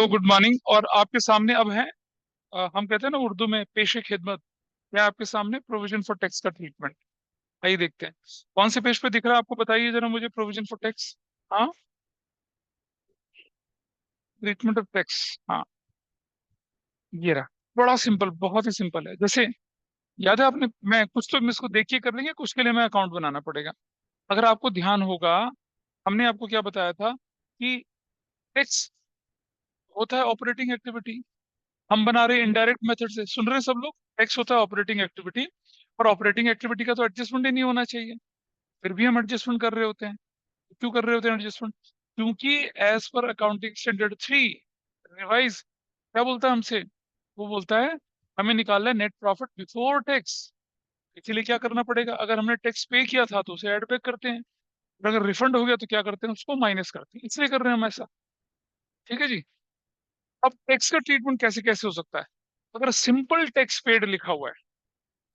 Good morning. और आपके सामने अब है हम कहते हैं ना उर्दू में पेश खिदमत। या आपके सामने प्रोविजन फॉर टैक्स का ट्रीटमेंट। आइए देखते हैं कौन से पेज पे दिख रहा है आपको, बताइए जरा मुझे। Provision for tax. हाँ, ट्रीटमेंट ऑफ टैक्स। हाँ, ये रहा। बड़ा सिंपल, बहुत ही सिंपल है। जैसे याद है आपने, मैं कुछ तो इसको देख के कर लेंगे, कुछ के लिए मैं अकाउंट बनाना पड़ेगा। अगर आपको ध्यान होगा, हमने आपको क्या बताया था कि टैक्स होता है ऑपरेटिंग एक्टिविटी। हम बना रहे हैं इनडायरेक्ट मेथड से, सुन रहे हैं सब लोग। टैक्स होता है ऑपरेटिंग एक्टिविटी, और ऑपरेटिंग एक्टिविटी का तो एडजस्टमेंट ही नहीं होना चाहिए। फिर भी हम एडजस्टमेंट कर रहे होते हैं। क्यों कर रहे होते हैं एडजस्टमेंट? क्योंकि as per accounting standard 3 revise क्या बोलता है हमसे? वो बोलता है हमें निकालना है नेट प्रॉफिट बिफोर टैक्स। इसलिए क्या करना पड़ेगा? अगर हमने टैक्स पे किया था तो उसे ऐड बैक करते हैं, और अगर रिफंड हो गया तो क्या करते हैं? उसको माइनस करते हैं। इसलिए कर रहे हैं हम ऐसा। ठीक है जी। अब टैक्स का ट्रीटमेंट कैसे कैसे हो सकता है? अगर सिंपल टैक्स पेड लिखा हुआ है,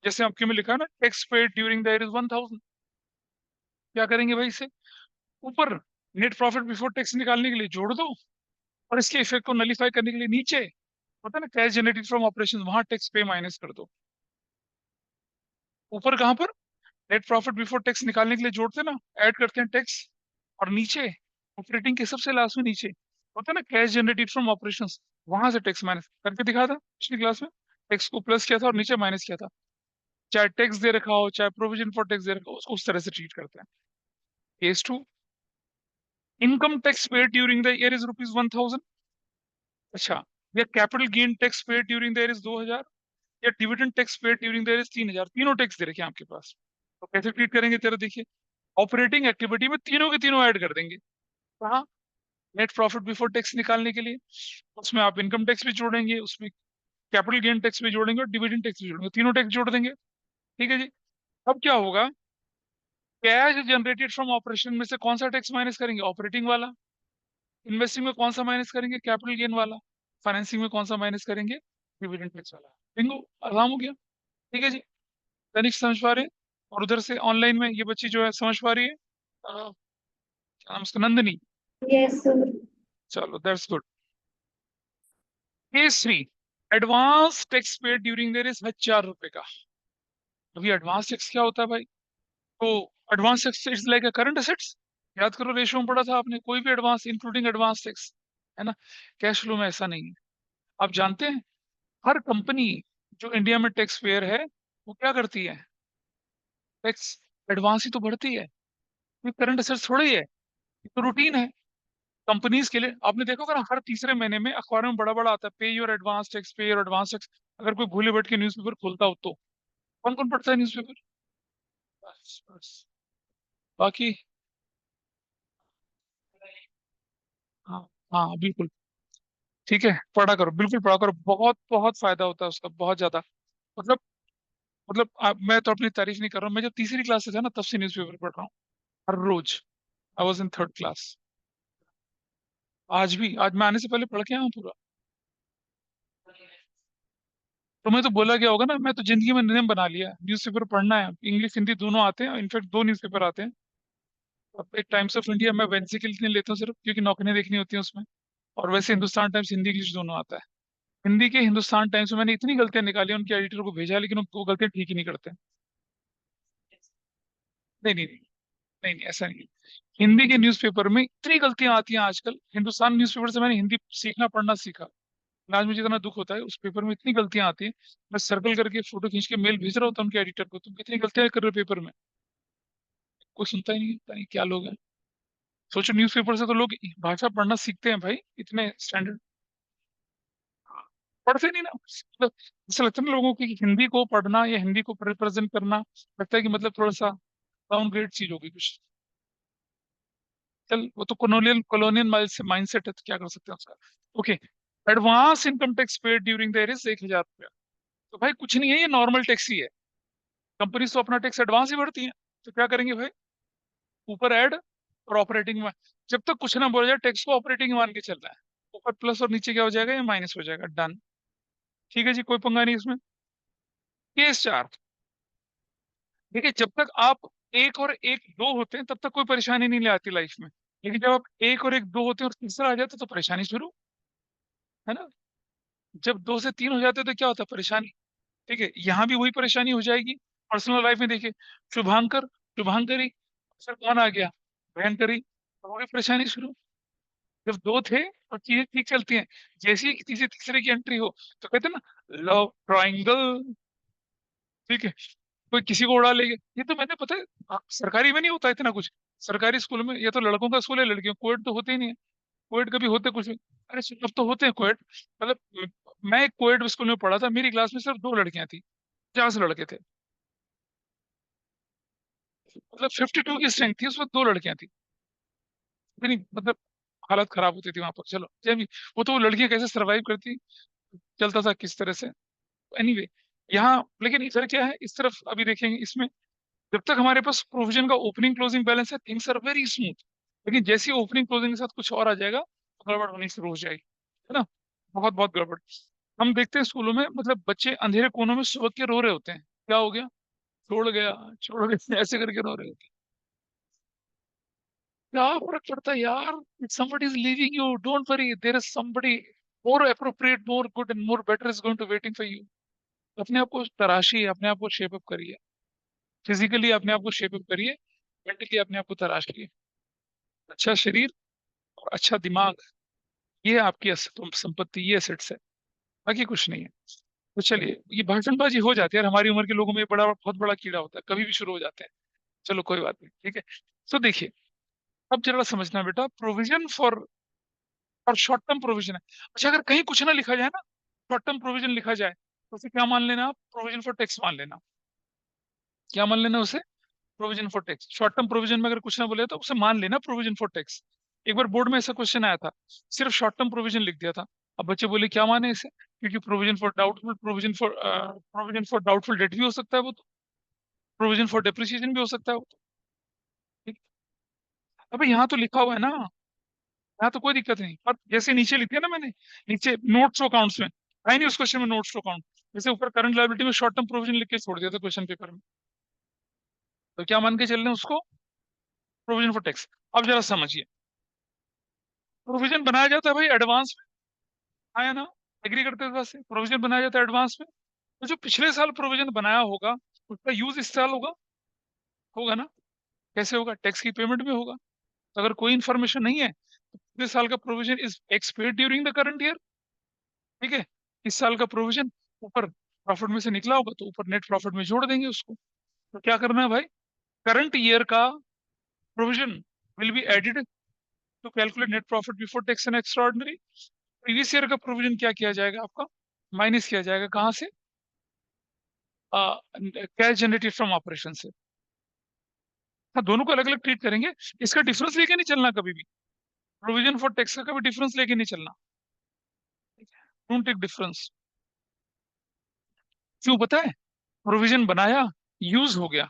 जैसे आपके में लिखा है ना, tax paid during the year is 1000, क्या करेंगे भाई इसे? ऊपर नेट प्रॉफिट बिफोर टैक्स निकालने के लिए जोड़ दो, और इसके इफेक्ट को नलीफाई करने के लिए नीचे होता है ना कैश जनरेटेड फ्रॉम ऑपरेशन, वहां टैक्स पे माइनस कर दो। ऊपर कहां पर? नेट प्रॉफिट बिफोर टैक्स निकालने के लिए जोड़ते हैं ना, ऐड करते हैं टैक्स। और नीचे ऑपरेटिंग के सबसे लास्ट में नीचे होता है ना कैश जनरेटेड फ्रॉम ऑपरेशन, वहां से टैक्स माइनस करके दिखा था पिछली क्लास में। टैक्स को प्लस किया था और नीचे माइनस किया था। चाहे टैक्स दे रखा हो, चाहे प्रोविजन फॉर टैक्स दे रखा हो, उसको उस तरह से ट्रीट करते हैं। Case two, income tax paid during the year is rupees 1000। अच्छा, या capital gain tax paid during the year is 2000, या dividend tax paid during the year is 3000। तीनों टैक्स दे रखे हैं आपके पास। तो कैसे ट्रीट करेंगे तेरा? देखिए, ऑपरेटिंग एक्टिविटी में तीनों के तीनों ऐड कर देंगे। कहाँ? नेट प्रॉफिट बिफोर टैक्स निकालने के लिए उसमें आप इनकम टैक्स भी जोड़ेंगे, उसमें कैपिटल गेन टैक्स भी जोड़ेंगे, और डिविडेंड टैक्स भी जोड़ेंगे। तीनों टैक्स जोड़ देंगे। ठीक है जी। अब क्या होगा? कैश जनरेटेड फ्रॉम ऑपरेशन में से कौन सा टैक्स माइनस करेंगे? ऑपरेटिंग वाला। इन्वेस्टिंग में कौन सा माइनस करेंगे? कैपिटल गेन वाला। फाइनेंसिंग में कौन सा माइनस करेंगे? डिविडेंड टैक्स वाला। बिंगो, आराम हो गया। ठीक है जी। तनिक समझ पा रहे हैं? और उधर से ऑनलाइन में ये बच्ची जो है समझ पा रही है? क्या नाम है उसका? नंदनी। Yes sir. चलो, that's good. Case 3, advance tax paid during there is 1000 रुपए का। अभी एडवांस टैक्स क्या होता है भाई? तो advance tax is like a current assets. याद करो, रेशियो में पढ़ा था आपने, कोई भी एडवांस इंक्लूडिंग एडवांस टैक्स, है ना। कैश फ्लो में ऐसा नहीं है। आप जानते हैं, हर कंपनी जो इंडिया में टैक्स पेयर है, वो क्या करती है? टैक्स एडवांस ही तो भरती है। ये करंट असेट्स थोड़ी है, ये तो रूटीन है कंपनीज के लिए। आपने देखा होगा ना, हर तीसरे महीने में अखबारों में बड़ा बड़ा आता है, पे योर एडवांस टैक्स, पे योर एडवांस टैक्स। अगर कोई भूले बैठ के न्यूज़पेपर खोलता हो तो कौन कौन पढ़ता है न्यूज़पेपर? बस बस। बाकी, हाँ, हाँ बिल्कुल। ठीक है, पढ़ा करो, बिल्कुल पढ़ा करो। बहुत बहुत फायदा होता है उसका, बहुत ज्यादा। मतलब मैं तो अपनी तारीफ नहीं कर रहा हूँ। मैं जब तीसरी क्लास से था ना, तब से न्यूज़पेपर पढ़ रहा हूँ, हर रोज। I was in third class. आज भी, आज मैं आने से पहले पढ़ के आया हूँ पूरा। तुम्हें तो बोला गया होगा ना, मैं तो जिंदगी में नियम बना लिया, न्यूज़पेपर पढ़ना है। इंग्लिश हिंदी दोनों आते हैं, इनफैक्ट दो न्यूज़पेपर आते हैं। अब एक टाइम्स ऑफ इंडिया मैं वेंसी के लिए लेता हूँ सिर्फ, क्योंकि नौकरियां देखनी होती हैं उसमें। और वैसे हिंदुस्तान टाइम्स हिंदी इंग्लिश दोनों आता है। हिंदी के हिंदुस्तान टाइम्स में मैंने इतनी गलतियां निकाली, उनके एडिटर को भेजा, लेकिन वो गलतियां ठीक ही नहीं करते। नहीं नहीं नहीं, नहीं नहीं, ऐसा नहीं है। हिंदी के न्यूज़पेपर में इतनी गलतियां आती हैं आजकल। हिंदुस्तान न्यूज़पेपर से मैंने हिंदी सीखना पढ़ना सीखा। आज मुझे इतना दुख होता है, उस पेपर में इतनी गलतियां आती हैं। मैं सर्कल करके फोटो खींच के मेल भेज रहा होता हूँ उनके एडिटर को, तुम कितनी गलतियां कर रहे हो पेपर में। कोई सुनता ही नहीं, पता नहीं क्या लोग हैं। सोचो, न्यूज़पेपर से तो लोग भाषा पढ़ना सीखते हैं भाई, इतने स्टैंडर्ड। पढ़ते नहीं ना, मतलब ऐसा लगता है ना लोगों को कि हिंदी को पढ़ना या हिंदी को रिप्रेजेंट करना, लगता है कि मतलब थोड़ा सा डाउनग्रेड चीज होगी कुछ। चल, वो तो कॉलोनियल कॉलोनियल माइंडसेट है, तो क्या कर सकते हैं उसका। Okay. Advance income tax paid during the year is 1000 रुपया। तो भाई कुछ नहीं है, ये नॉर्मल टैक्स ही है। कंपनी तो अपना टैक्स एडवांस ही भरती है। तो क्या करेंगे भाई? ऊपर ऐड और ऑपरेटिंग में, जब तक कुछ ना बोला जाए टैक्स को ऑपरेटिंग मान के चलना है। ऊपर प्लस और नीचे क्या हो जाएगा? ये माइनस हो जाएगा। डन। ठीक है जी, कोई पंगा नहीं इसमें। केस 4, देखिए, जब तक आप एक और एक दो होते हैं तब तक कोई परेशानी नहीं ले आती लाइफ में। लेकिन जब आप एक और एक दो होते हैं और तीसरा आ जाता है तो परेशानी शुरू। है ना। जब 2 से 3 हो जाते हैं तो क्या होता है, परेशानी। ठीक है, यहाँ भी वही परेशानी हो जाएगी। पर्सनल लाइफ में देखिए, शुभांकर, शुभांकरी, सर कौन आ गया, भयंकरी, तो वो भी परेशानी शुरू। जब दो थे तो चीजें ठीक चलती हैं, जैसी ही किसी तीसरे की एंट्री हो तो कहते हैं ना, लव ट्राइंगल। ठीक है, कोई किसी को उड़ा लेगा, ये तो मैंने पता है, सरकारी में नहीं होता इतना कुछ। सरकारी स्कूल में, ये तो लड़कों का स्कूल है, लड़कियों कोएड तो होते ही नहीं है। कोएड कभी होते कुछ नहीं। अरे अब तो होते हैं कोएड। मतलब मैं एक कोएड स्कूल में पढ़ा था, मेरी क्लास में सिर्फ 2 लड़कियां थी, 50 लड़के थे। मतलब 52 की स्ट्रेंथ थी, उसमें 2 लड़कियां थी। इतनी मतलब हालत खराब होती थी वहां पर। चलो जब वो तो वो लड़कियां कैसे सरवाइव करती, चलता था किस तरह से। एनीवे, यहाँ लेकिन इधर क्या है, इस तरफ अभी देखेंगे इसमें, जब तक हमारे पास प्रोविजन का ओपनिंग क्लोजिंग बैलेंस है, थिंग्स आर वेरी स्मूथ। लेकिन जैसे ही ओपनिंग क्लोजिंग के साथ कुछ और आ जाएगा तो गड़बड़ होनी शुरू हो जाएगी, है ना। बहुत बहुत गड़बड़। हम देखते हैं स्कूलों में, मतलब बच्चे अंधेरे कोनों में सुबह के रो रहे होते हैं, क्या हो गया, छोड़ गया, छोड़ गया, ऐसे करके रो रहे होते हैं। क्या फर्क पड़ता है यार, somebody is leaving you, don't worry, there is somebody more appropriate, more good and more better is going to waiting for you। अपने आप को तराशिए, अपने आप को शेप अप करिए, फिजिकली अपने आप को शेप अप करिए, मेंटली अपने आप को तराशिए। अच्छा शरीर और अच्छा दिमाग, ये आपकी संपत्ति, ये एसेट्स है, बाकी कुछ नहीं है। तो चलिए, ये भाषणबाजी हो जाती है यार, हमारी उम्र के लोगों में ये बड़ा बहुत बड़ा कीड़ा होता है, कभी भी शुरू हो जाते हैं। चलो कोई बात नहीं, ठीक है। तो देखिए, अब जरा समझना बेटा, प्रोविजन फॉर, और शॉर्ट टर्म प्रोविजन है। अच्छा, अगर कहीं कुछ ना लिखा जाए ना, शॉर्ट टर्म प्रोविजन लिखा जाए, तो उसे क्या मान लेना आप, प्रोविजन फॉर टैक्स मान लेना। क्या मान लेना उसे, provision for tax. Short term provision में अगर कुछ ना बोले तो उसे मान लेना प्रोविजन फॉर टैक्स। एक बार बोर्ड में ऐसा क्वेश्चन आया था, सिर्फ शॉर्ट टर्म प्रोविजन लिख दिया था। अब बच्चे बोले क्या माने इसे, क्योंकि प्रोविजन फॉर डाउटफुल डेट भी हो सकता है वो तो, प्रोविजन फॉर डेप्रिसिएशन भी हो सकता है वो तो। ठीक। अबे यहाँ तो लिखा हुआ है ना, यहाँ तो कोई दिक्कत नहीं। और जैसे नीचे लिख दिया ना मैंने, नीचे नोट्स टू अकाउंट्स में, है नहीं उस क्वेश्चन में नोट्स टू अकाउंट, जैसे ऊपर करंट लायबिलिटी में शॉर्ट टर्म प्रोविजन लिख के छोड़ दिया था क्वेश्चन पेपर में। तो क्या मान के चल रहे हैं उसको, प्रोविजन फॉर टैक्स। अब जरा समझिए, प्रोविजन बनाया जाता है भाई एडवांस में, आया ना, एग्री करते हैं इस बात से, प्रोविजन बनाया जाता है एडवांस में। तो जो पिछले साल प्रोविजन बनाया होगा, उसका यूज इस साल होगा, होगा ना। कैसे होगा, टैक्स की पेमेंट में होगा। तो अगर कोई इन्फॉर्मेशन नहीं है तो पिछले साल का provision is expend during the current year. ठीक है, इस साल का प्रोविजन ऊपर प्रॉफिट में से निकला होगा तो ऊपर नेट प्रॉफिट में जोड़ देंगे उसको। तो क्या करना है भाई, करंट ईयर का provision will be added to calculate net profit before tax and extraordinary. Previous year का प्रोविजन क्या किया जाएगा आपका, माइनस किया जाएगा कहाँ से, कैश जनरेटेड फ्रॉम ऑपरेशन से। हाँ, दोनों को अलग अलग ट्रीट करेंगे, इसका डिफरेंस लेके नहीं चलना कभी भी। प्रोविजन फॉर टैक्स का कभी डिफरेंस लेके नहीं चलना, डोंट टेक डिफरेंस। क्यों पता है, प्रोविजन बनाया, यूज हो गया,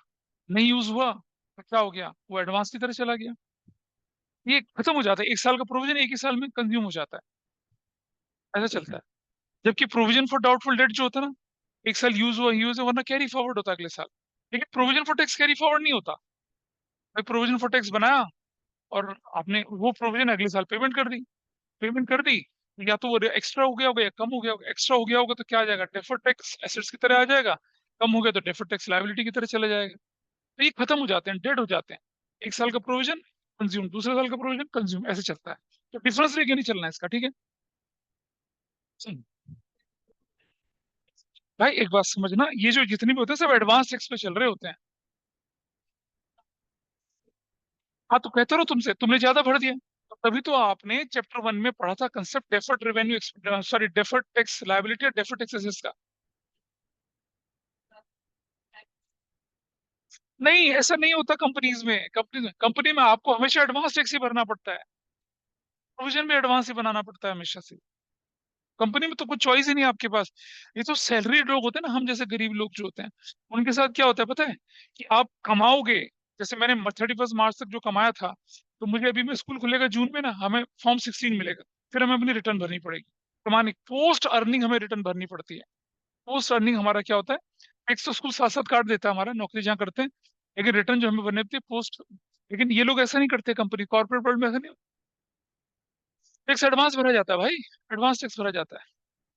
नहीं यूज हुआ तो क्या हो गया, वो एडवांस की तरह चला गया। ये खत्म हो जाता है, एक साल का प्रोविजन एक ही साल में कंज्यूम हो जाता है, ऐसा चलता है। जबकि प्रोविजन फॉर डाउटफुल डेट जो होता है ना, एक साल यूज हुआ वरना कैरी फॉरवर्ड होता है अगले साल। लेकिन provision for tax carry forward नहीं होता भाई। प्रोविजन फॉर टैक्स बनाया और आपने वो प्रोविजन अगले साल पेमेंट कर दी, पेमेंट कर दी, या तो वो एक्स्ट्रा हो गया होगा या कम हो गया होगा। एक्स्ट्रा हो गया होगा तो क्या आ जाएगा, डेफर्ड टैक्स एसेट्स की तरह आ जाएगा, कम हो गया तो डेफर्ड टैक्स लायबिलिटी की तरह चला जाएगा। तो ये खत्म हो जाते हैं, डेड हो जाते हैं। एक साल का प्रोविजन कंज्यूम, दूसरे साल का प्रोविजन कंज्यूम, ऐसे चलता है। तो डिफरेंस लेके नहीं चलना है इसका, ठीक है। सुन, भाई एक बात समझना, ये जो जितने भी होते हैं सब एडवांस टैक्स पे चल रहे होते हैं। हाँ तो कहते रहो तुमसे, तुमने ज्यादा भर दिया। तो तभी तो आपने चैप्टर 1 में पढ़ा था concept deferred revenue, sorry deferred tax liability और डेफर्ड टैक्स एसेट्स का। नहीं, ऐसा नहीं होता कंपनीज में, कंपनी में आपको हमेशा एडवांस टैक्स ही भरना पड़ता है, प्रोविजन भी एडवांस ही बनाना पड़ता है हमेशा से। कंपनी में तो कुछ चॉइस ही नहीं है आपके पास। ये तो सैलरी लोग होते हैं ना, हम जैसे गरीब लोग जो होते हैं, उनके साथ क्या होता है पता है, कि आप कमाओगे। जैसे मैंने 31 मार्च तक जो कमाया था, तो मुझे अभी में स्कूल खुलेगा जून में ना, हमें फॉर्म 16 मिलेगा, फिर हमें अपनी रिटर्न भरनी पड़ेगी। कमाने पोस्ट अर्निंग हमें रिटर्न भरनी पड़ती है। पोस्ट अर्निंग हमारा क्या होता है, टैक्स तो स्कूल साथ साथ काट देता है हमारा, नौकरी जहाँ करते हैं, लेकिन रिटर्न जो हमें भरनी पड़ती है पोस्ट। लेकिन ये लोग ऐसा नहीं करते, कंपनी कॉर्पोरेट वर्ल्ड में ऐसा नहीं। टैक्स एडवांस भरा जाता है भाई, एडवांस टैक्स भरा जाता है,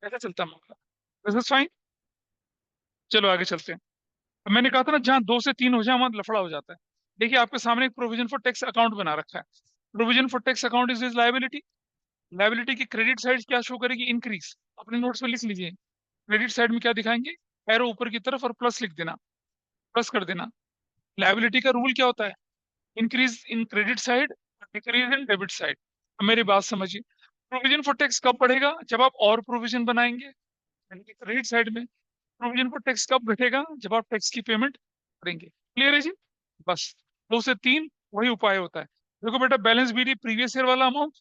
ऐसा चलता है मामला। This is fine. चलो आगे चलते हैं। अब मैंने कहा था ना, जहाँ दो से तीन हो जाए वहां लफड़ा हो जाता है। देखिए आपके सामने एक प्रोविजन फॉर टैक्स अकाउंट बना रखा है। Provision for tax account is liability. Liability की क्रेडिट साइड क्या शो करेगी? इंक्रीज। अपने नोट्स में लिख लीजिए, क्रेडिट साइड में क्या दिखाएंगे? एरो ऊपर की तरफ और प्लस लिख देना, प्लस कर देना। लायबिलिटी का रूल क्या होता है? Increase in credit side, decrease in debit side. अब मेरी बात समझिए, प्रोविजन फॉर टैक्स कब बढ़ेगा? जब आप और प्रोविजन बनाएंगे, यानी कि क्रेडिट साइड में। प्रोविजन फॉर टैक्स कब घटेगा? जब आप टैक्स की पेमेंट करेंगे। क्लियर है जी? बस, दो से तीन वही उपाय होता है। देखो बेटा, बैलेंस बीडी प्रीवियस ईयर वाला amount,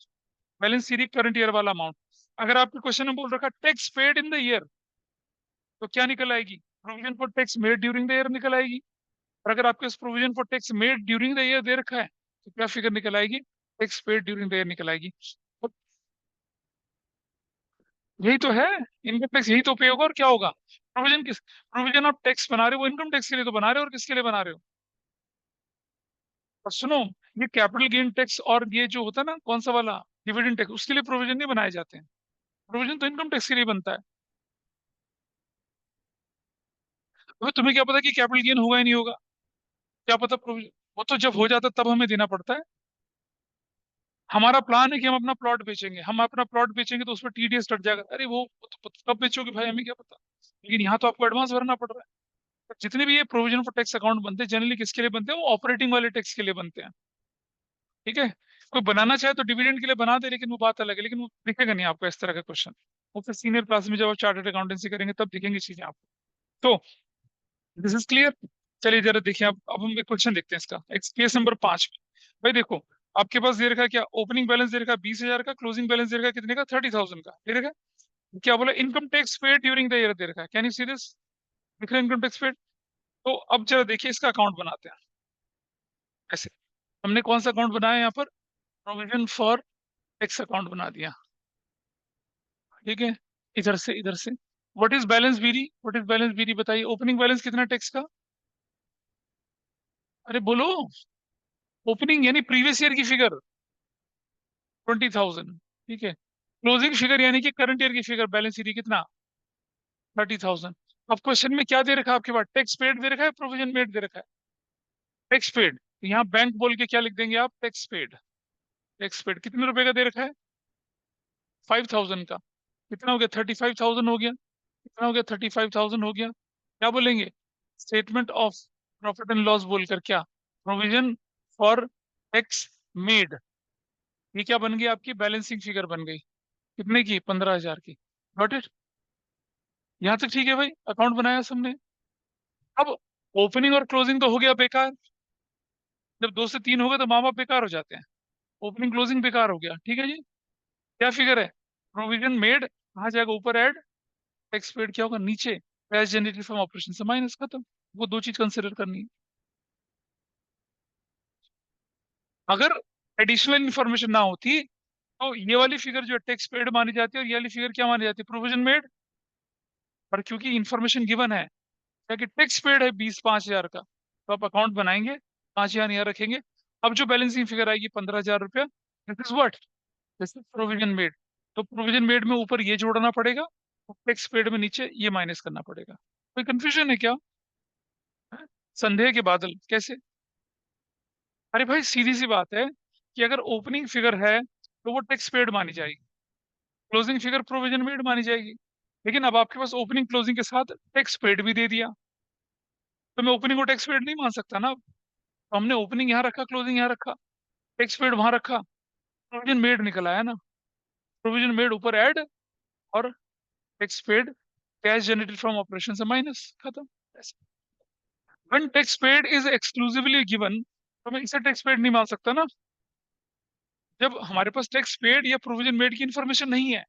balance CD current year वाला अमाउंट। अगर आपके क्वेश्चन में बोल रखा tax paid in the year, तो क्या निकल आएगी? Provision for tax made during the year निकल आएगी। और अगर आपके provision for tax made during the year दे रखा है, तो क्या फिगर निकल आएगी? Tax paid during the year निकल आएगी। तो यही तो है, इनकम टैक्स यही तो पे होगा, और क्या होगा? प्रोविजन किस प्रोविजन आप टैक्स बना रहे हो, वो इनकम टैक्स के लिए तो बना रहे हो, और किसके लिए बना रहे हो? और सुनो, ये कैपिटल गेन टैक्स और ये जो होता है ना, कौन सा वाला, डिविडेंड टैक्स, उसके लिए प्रोविजन नहीं बनाए जाते हैं। प्रोविजन तो इनकम टैक्स के लिए बनता है। तो तुम्हें क्या पता कि कैपिटल गेन होगा या नहीं होगा? क्या पता प्रोविजन, वो तो जब हो जाता है तब हमें देना पड़ता है। हमारा प्लान है कि हम अपना प्लॉट बेचेंगे, हम अपना प्लॉट बेचेंगे तो उसमें टीडीएस कट जाएगा। अरे वो तो कब बेचोगे भाई, हमें क्या पता। लेकिन यहाँ तो आपको एडवांस भरना पड़ रहा है। तो जितने भी ये प्रोविजन फॉर टैक्स अकाउंट बनते हैं, जनरली किसके लिए बनते हैं? वो ऑपरेटिंग वाले टैक्स के लिए बनते हैं। ठीक है। कोई बनाना चाहे तो डिविडेंड के लिए बना दे, लेकिन वो बात अलग है, लेकिन वो दिखेगा नहीं आपको इस तरह का क्वेश्चन। वो फिर सीनियर क्लास में जब आप चार्टर्ड अकाउंटेंसी करेंगे तब दिखेंगी चीजें आपको। तो दिस इज क्लियर। चलिए जरा देखिए, अब हम एक क्वेश्चन देखते हैं इसका, केस नंबर 5 में। भाई देखो, आपके पास दे रखा है क्या? ओपनिंग बैलेंस दे रखा है 20,000 का, क्लोजिंग बैलेंस दे रखा है कितने का? 30,000 का दे रखा है। क्या बोला? Income tax paid during the year दे रखा है। Can you see this? दिख रहा है इनकम टैक्स पेड? तो अब जरा देखिए, इसका अकाउंट बनाते हैं। ऐसे हमने कौन सा अकाउंट बनाया यहाँ पर? प्रोविजन फॉर टैक्स अकाउंट बना दिया। ठीक है, इधर से इधर से। What is balance BD? What is balance BD बताइए। ओपनिंग बैलेंस कितना टैक्स का? अरे बोलो। ओपनिंग यानी प्रीवियस ईयर की फिगर, 20,000। ठीक है। क्लोजिंग फिगर यानी कि करंट ईयर की फिगर, बैलेंस शीट कितना? 30,000। अब क्वेश्चन में क्या दे रखा है आपके पास? टैक्स पेड दे रखा है, प्रोविजन मेड दे रखा है? Tax paid. यहाँ बैंक बोल के क्या लिख देंगे आप? Tax paid. टैक्स पेड कितने रुपए का दे रखा है? 5,000 का। कितना हो गया? 35,000 हो गया। कितना हो गया? 35,000 हो गया। क्या बोलेंगे? Statement of profit and loss बोलकर क्या? Provision for tax made. ये क्या बन गई? आपकी बैलेंसिंग फिगर बन गई। कितने की? 15,000 की। Got it? यहाँ तक ठीक है भाई, अकाउंट बनाया सबने। अब ओपनिंग और क्लोजिंग तो हो गया बेकार। जब दो से तीन हो गए तो माँ बाप बेकार हो जाते हैं। ओपनिंग क्लोजिंग बेकार हो गया। ठीक है जी। क्या फिगर है? प्रोविजन मेड कहाँ जाएगा? ऊपर ऐड। टैक्स पेड क्या होगा? नीचे। कैश जनरेटेड फ्रॉम ऑपरेशन से माइनस, खत्म। वो दो चीज कंसिडर करनी है। अगर एडिशनल इंफॉर्मेशन ना होती तो ये वाली फिगर जो है टैक्स पेड मानी जाती है, और ये वाली फिगर क्या मानी जाती है? Provision made. पर क्योंकि इंफॉर्मेशन गिवन है क्या कि टैक्स पेड है 5,000 का, तो आप अकाउंट बनाएंगे, 5,000 यहाँ रखेंगे। अब जो बैलेंसिंग फिगर आएगी 15,000 रुपया, this is what? This is provision made. तो प्रोविजन मेड में ऊपर ये जोड़ना पड़ेगा, और टैक्स पेड में नीचे ये माइनस करना पड़ेगा। कोई कंफ्यूजन है क्या? है? संदेह के बादल कैसे? अरे भाई सीधी सी बात है कि अगर ओपनिंग फिगर है तो वो टैक्स पेड मानी जाएगी, क्लोजिंग फिगर प्रोविजन मेड मानी जाएगी। लेकिन अब आपके पास ओपनिंग क्लोजिंग के साथ टैक्स पेड भी दे दिया, तो मैं ओपनिंग को टैक्स पेड नहीं मान सकता ना। तो हमने ओपनिंग यहाँ रखा, क्लोजिंग यहाँ रखा, टैक्स पेड वहां रखा, प्रोविजन मेड निकल आया ना। प्रोविजन मेड ऊपर ऐड, और tax paid cash generated from operation से माइनस, खत्म। When tax paid is exclusively given, तो मैं इसे टैक्स पेड नहीं मान सकता ना। जब हमारे पास टैक्स पेड या प्रोविजन मेड की इंफॉर्मेशन नहीं है,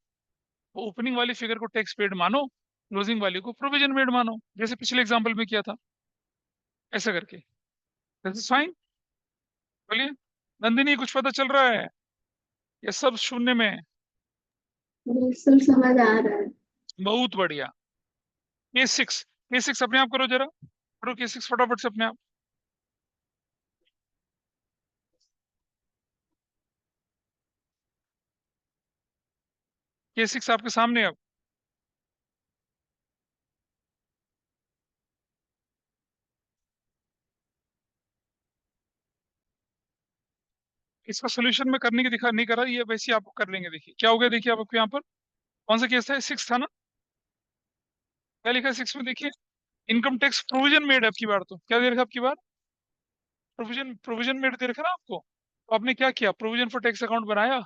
तो ओपनिंग वाली फिगर को टैक्स पेड मानो, क्लोजिंग वाली को प्रोविजन मेड मानो, जैसे पिछले एग्जांपल में किया था, ऐसा करके। This is fine. बोलिए नंदिनी, कुछ पता चल रहा है? ये सब शून्य में है? बिल्कुल समझ आ रहा है। बहुत बढ़िया। K6, K6 अपने आप करो जरा, करो K6 फटाफट से अपने आप। K6 आपके सामने है अब। इसका सोल्यूशन में करने की दिखा नहीं करा, ये वैसे ही आपको कर लेंगे। देखिए क्या हो गया, देखिए आपको यहाँ पर कौन सा केस था, 6 था ना। क्या लिखा है 6 में, देखिए इनकम टैक्स प्रोविजन मेड है आपकी बार, तो क्या दे रखा है आपकी बार, प्रोविजन प्रोविजन मेड दे रखा ना आपको। तो आपने क्या किया, प्रोविजन फॉर टैक्स अकाउंट बनाया।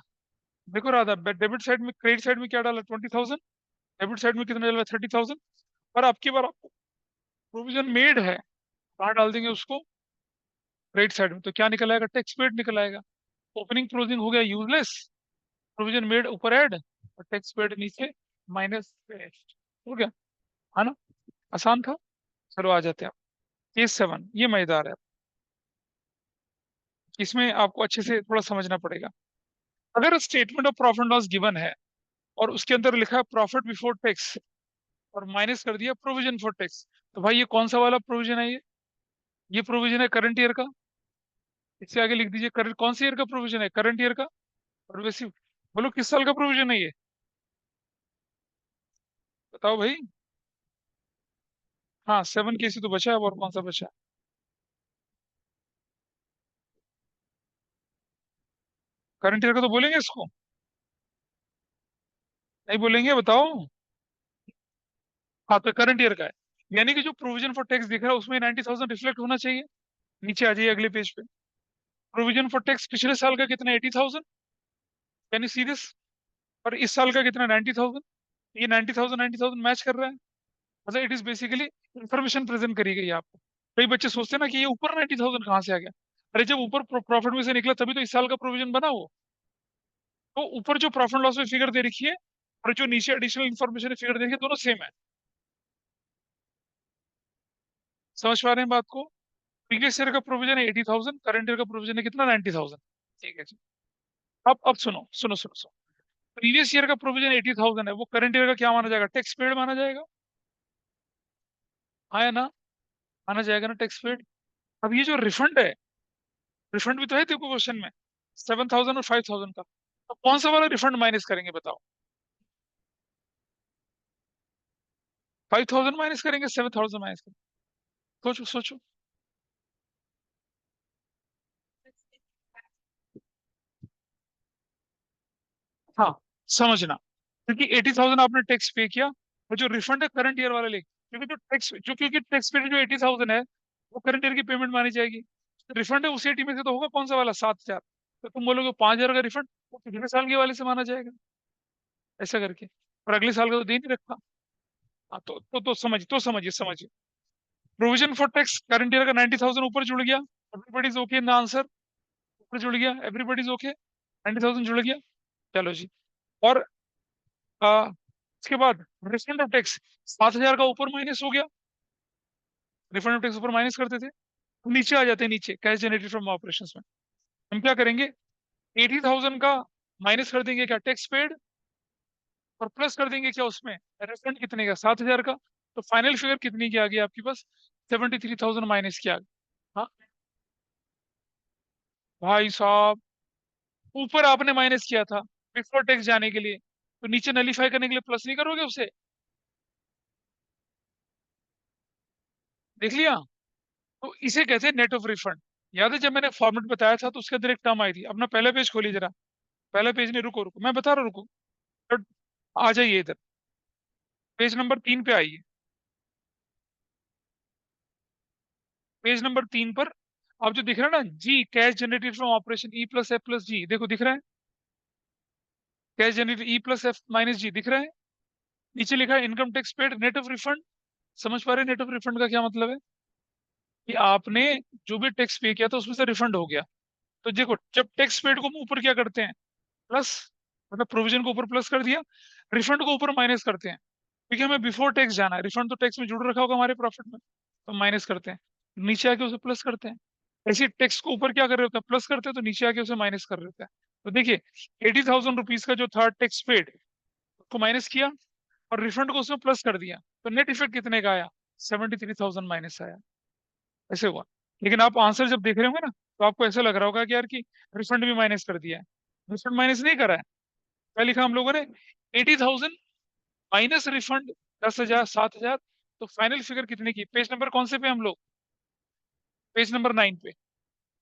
देखो राधा, डेबिट साइड में, क्रेडिट साइड में क्या डाला, 20,000। डेबिट साइड में कितना डाला, 30,000। और आपकी बार आपको प्रोविजन मेड है, कहाँ डाल देंगे उसको, क्रेडिट साइड में। तो क्या निकल आएगा, टैक्स पेड निकल आएगा। ओपनिंग क्लोजिंग हो गया यूजलेस, प्रोविजन मेड ऊपर ऐड और टैक्स पेड नीचे माइनस पेस्ट, हो गया, है ना। आसान था। चलो आ जाते हैं। केस 7 ये मजेदार है। इसमें आपको अच्छे से थोड़ा समझना पड़ेगा। अगर statement of profit loss given है और उसके अंदर लिखा है प्रॉफिट बिफोर टैक्स और माइनस कर दिया प्रोविजन फॉर टैक्स, तो भाई ये कौन सा वाला प्रोविजन है, ये प्रोविजन है करंट ईयर का। इससे आगे लिख दीजिए करंट, कौन से ईयर का प्रोविजन है, करंट ईयर का। और वैसे बोलो किस साल का प्रोविजन है ये, बताओ भाई। हाँ 7 केसी तो बचा है, और कौन सा बचा है। करंट ईयर का तो बोलेंगे इसको, नहीं बोलेंगे, बताओ। हाँ तो करंट ईयर का है, यानी कि जो प्रोविजन फॉर टैक्स दिख रहा है उसमें 90,000 रिफ्लेक्ट होना चाहिए। नीचे आ जाइए अगले पेज पे। प्रोविजन फॉर टैक्स पिछले साल का कितना, 80,000, यानी सीधे। और इस साल का कितना, 90,000। ये 90,000 90,000 मैच कर रहा है। मतलब it is basically information present करी गई है आपको। कई बच्चे सोचते हैं ना कि ये ऊपर 90,000 कहाँ से आ गया। अरे जब ऊपर प्रॉफिट में से निकला तभी तो इस साल का प्रोविजन बना वो। तो ऊपर जो प्रॉफिट लॉस में फिगर दे रखी है और जो नीचे एडिशनल इन्फॉर्मेशन फिगर दे रखी है, दोनों सेम है। समझ पा रहे हैं बात को। प्रीवियस ईयर का प्रोविजन है 80,000, करंट ईयर का प्रोविजन है कितना, 90,000। ठीक है जी। अब सुनो सुनो सुनो सुनो। प्रीवियस ईयर का प्रोविजन 80,000 है, वो करंट ईयर का क्या माना जाएगा, टैक्स पेड माना जाएगा। हाँ या ना, माना जाएगा ना टैक्स पेड। अब ये जो रिफंड है, रिफंड भी तो है देखो क्वेश्चन में, 7,000 और 5,000 का। तो कौन सा वाला रिफंड माइनस करेंगे बताओ। 5,000 माइनस करेंगे, 7,000 माइनस करेंगे। सोचो सोचो। हाँ समझना, क्योंकि 80,000 आपने टैक्स पे किया, और जो रिफंड है करंट ईयर वाला ले, क्योंकि क्योंकि टैक्स पे जो 80,000 है वो करंट ईयर की पेमेंट मानी जाएगी। रिफंड है उसी 80 में से तो होगा, कौन सा वाला, 7,000। तो तुम बोलोगे 5,000 का रिफंड, वो पिछले साल के वाले से माना जाएगा, ऐसा करके। और अगले साल का तो दे नहीं रखा। हाँ तो समझिए। Provision for tax current year का 90,000 ऊपर जुड़ गया, everybody is okay in the answer. ऊपर जुड़ गया, एवरीबडी इज ओके, 90,000 जुड़ गया। चलो जी। और उसके बाद रिफंड ऑफ टैक्स 7,000 का ऊपर माइनस हो गया। रिफंड ऑफ टैक्स ऊपर माइनस करते थे, तो नीचे आ जाते हैं, नीचे कैश जनरेटेड फ्रॉम ऑपरेशंस में। हम क्या करेंगे, 80,000 का माइनस कर देंगे क्या, टैक्स पेड, और प्लस कर देंगे क्या उसमें, रिफंड कितने का, 7,000 का। तो फाइनल फिगर कितनी की आ गई आपके पास, 73,000 माइनस की आ गई। हाँ भाई साहब, ऊपर आपने माइनस किया था बिफोर टैक्स जाने के लिए, तो नीचे नलीफाई करने के लिए प्लस नहीं करोगे उसे, देख लिया। तो इसे कहते हैं नेट ऑफ रिफंड। याद है जब मैंने फॉर्मेट बताया था तो उसके अंदर एक टर्म आई थी, अपना पहला पेज खोलिए जरा। पहला पेज नहीं, रुको रुको, मैं बता रहा हूँ, रुको। तो आ जाइए इधर, पेज नंबर 3 पे आइए। पेज नंबर 3 पर आप जो दिख रहा है ना, G cash generated from operation E plus F plus G, देखो दिख रहा है, cash generated E plus F minus G दिख रहा है। नीचे लिखा है income tax paid net of refund. समझ पा रहे हैं नेट ऑफ रिफंड का क्या मतलब है, कि आपने जो भी टैक्स पे किया था उसमें से रिफंड हो गया। तो देखो जब टैक्स पेड को हम ऊपर क्या करते हैं, प्लस, मतलब प्रोविजन को ऊपर प्लस कर दिया, रिफंड को ऊपर माइनस करते हैं, क्योंकि हमें बिफोर टैक्स जाना है, रिफंड तो टैक्स में जुड़ रखा होगा हमारे प्रॉफिट में, तो माइनस करते हैं, नीचे आके उसे प्लस करते हैं। ऐसे टैक्स को ऊपर क्या कर रहे होते हैं, प्लस करते हैं, तो नीचे आके उसे माइनस कर रहे होते हैं। तो देखिए 80,000 रुपीज का जो था टैक्स पेड, उसको माइनस किया और रिफंड को उसमें प्लस कर दिया, तो नेट इफेक्ट कितने का आया, 73,000 माइनस आया, ऐसे हुआ। लेकिन आप आंसर जब देख रहे होंगे ना, तो आपको ऐसा लग रहा होगा कि यार कि रिफंड भी माइनस कर दिया है। रिफंड माइनस नहीं करा है, क्या लिखा हम लोगों ने? 80,000 माइनस रिफंड 10,000, 7,000। तो फाइनल फिगर कितने की? पेज नंबर कौन से पे हम लोग? पेज नंबर 9 पे।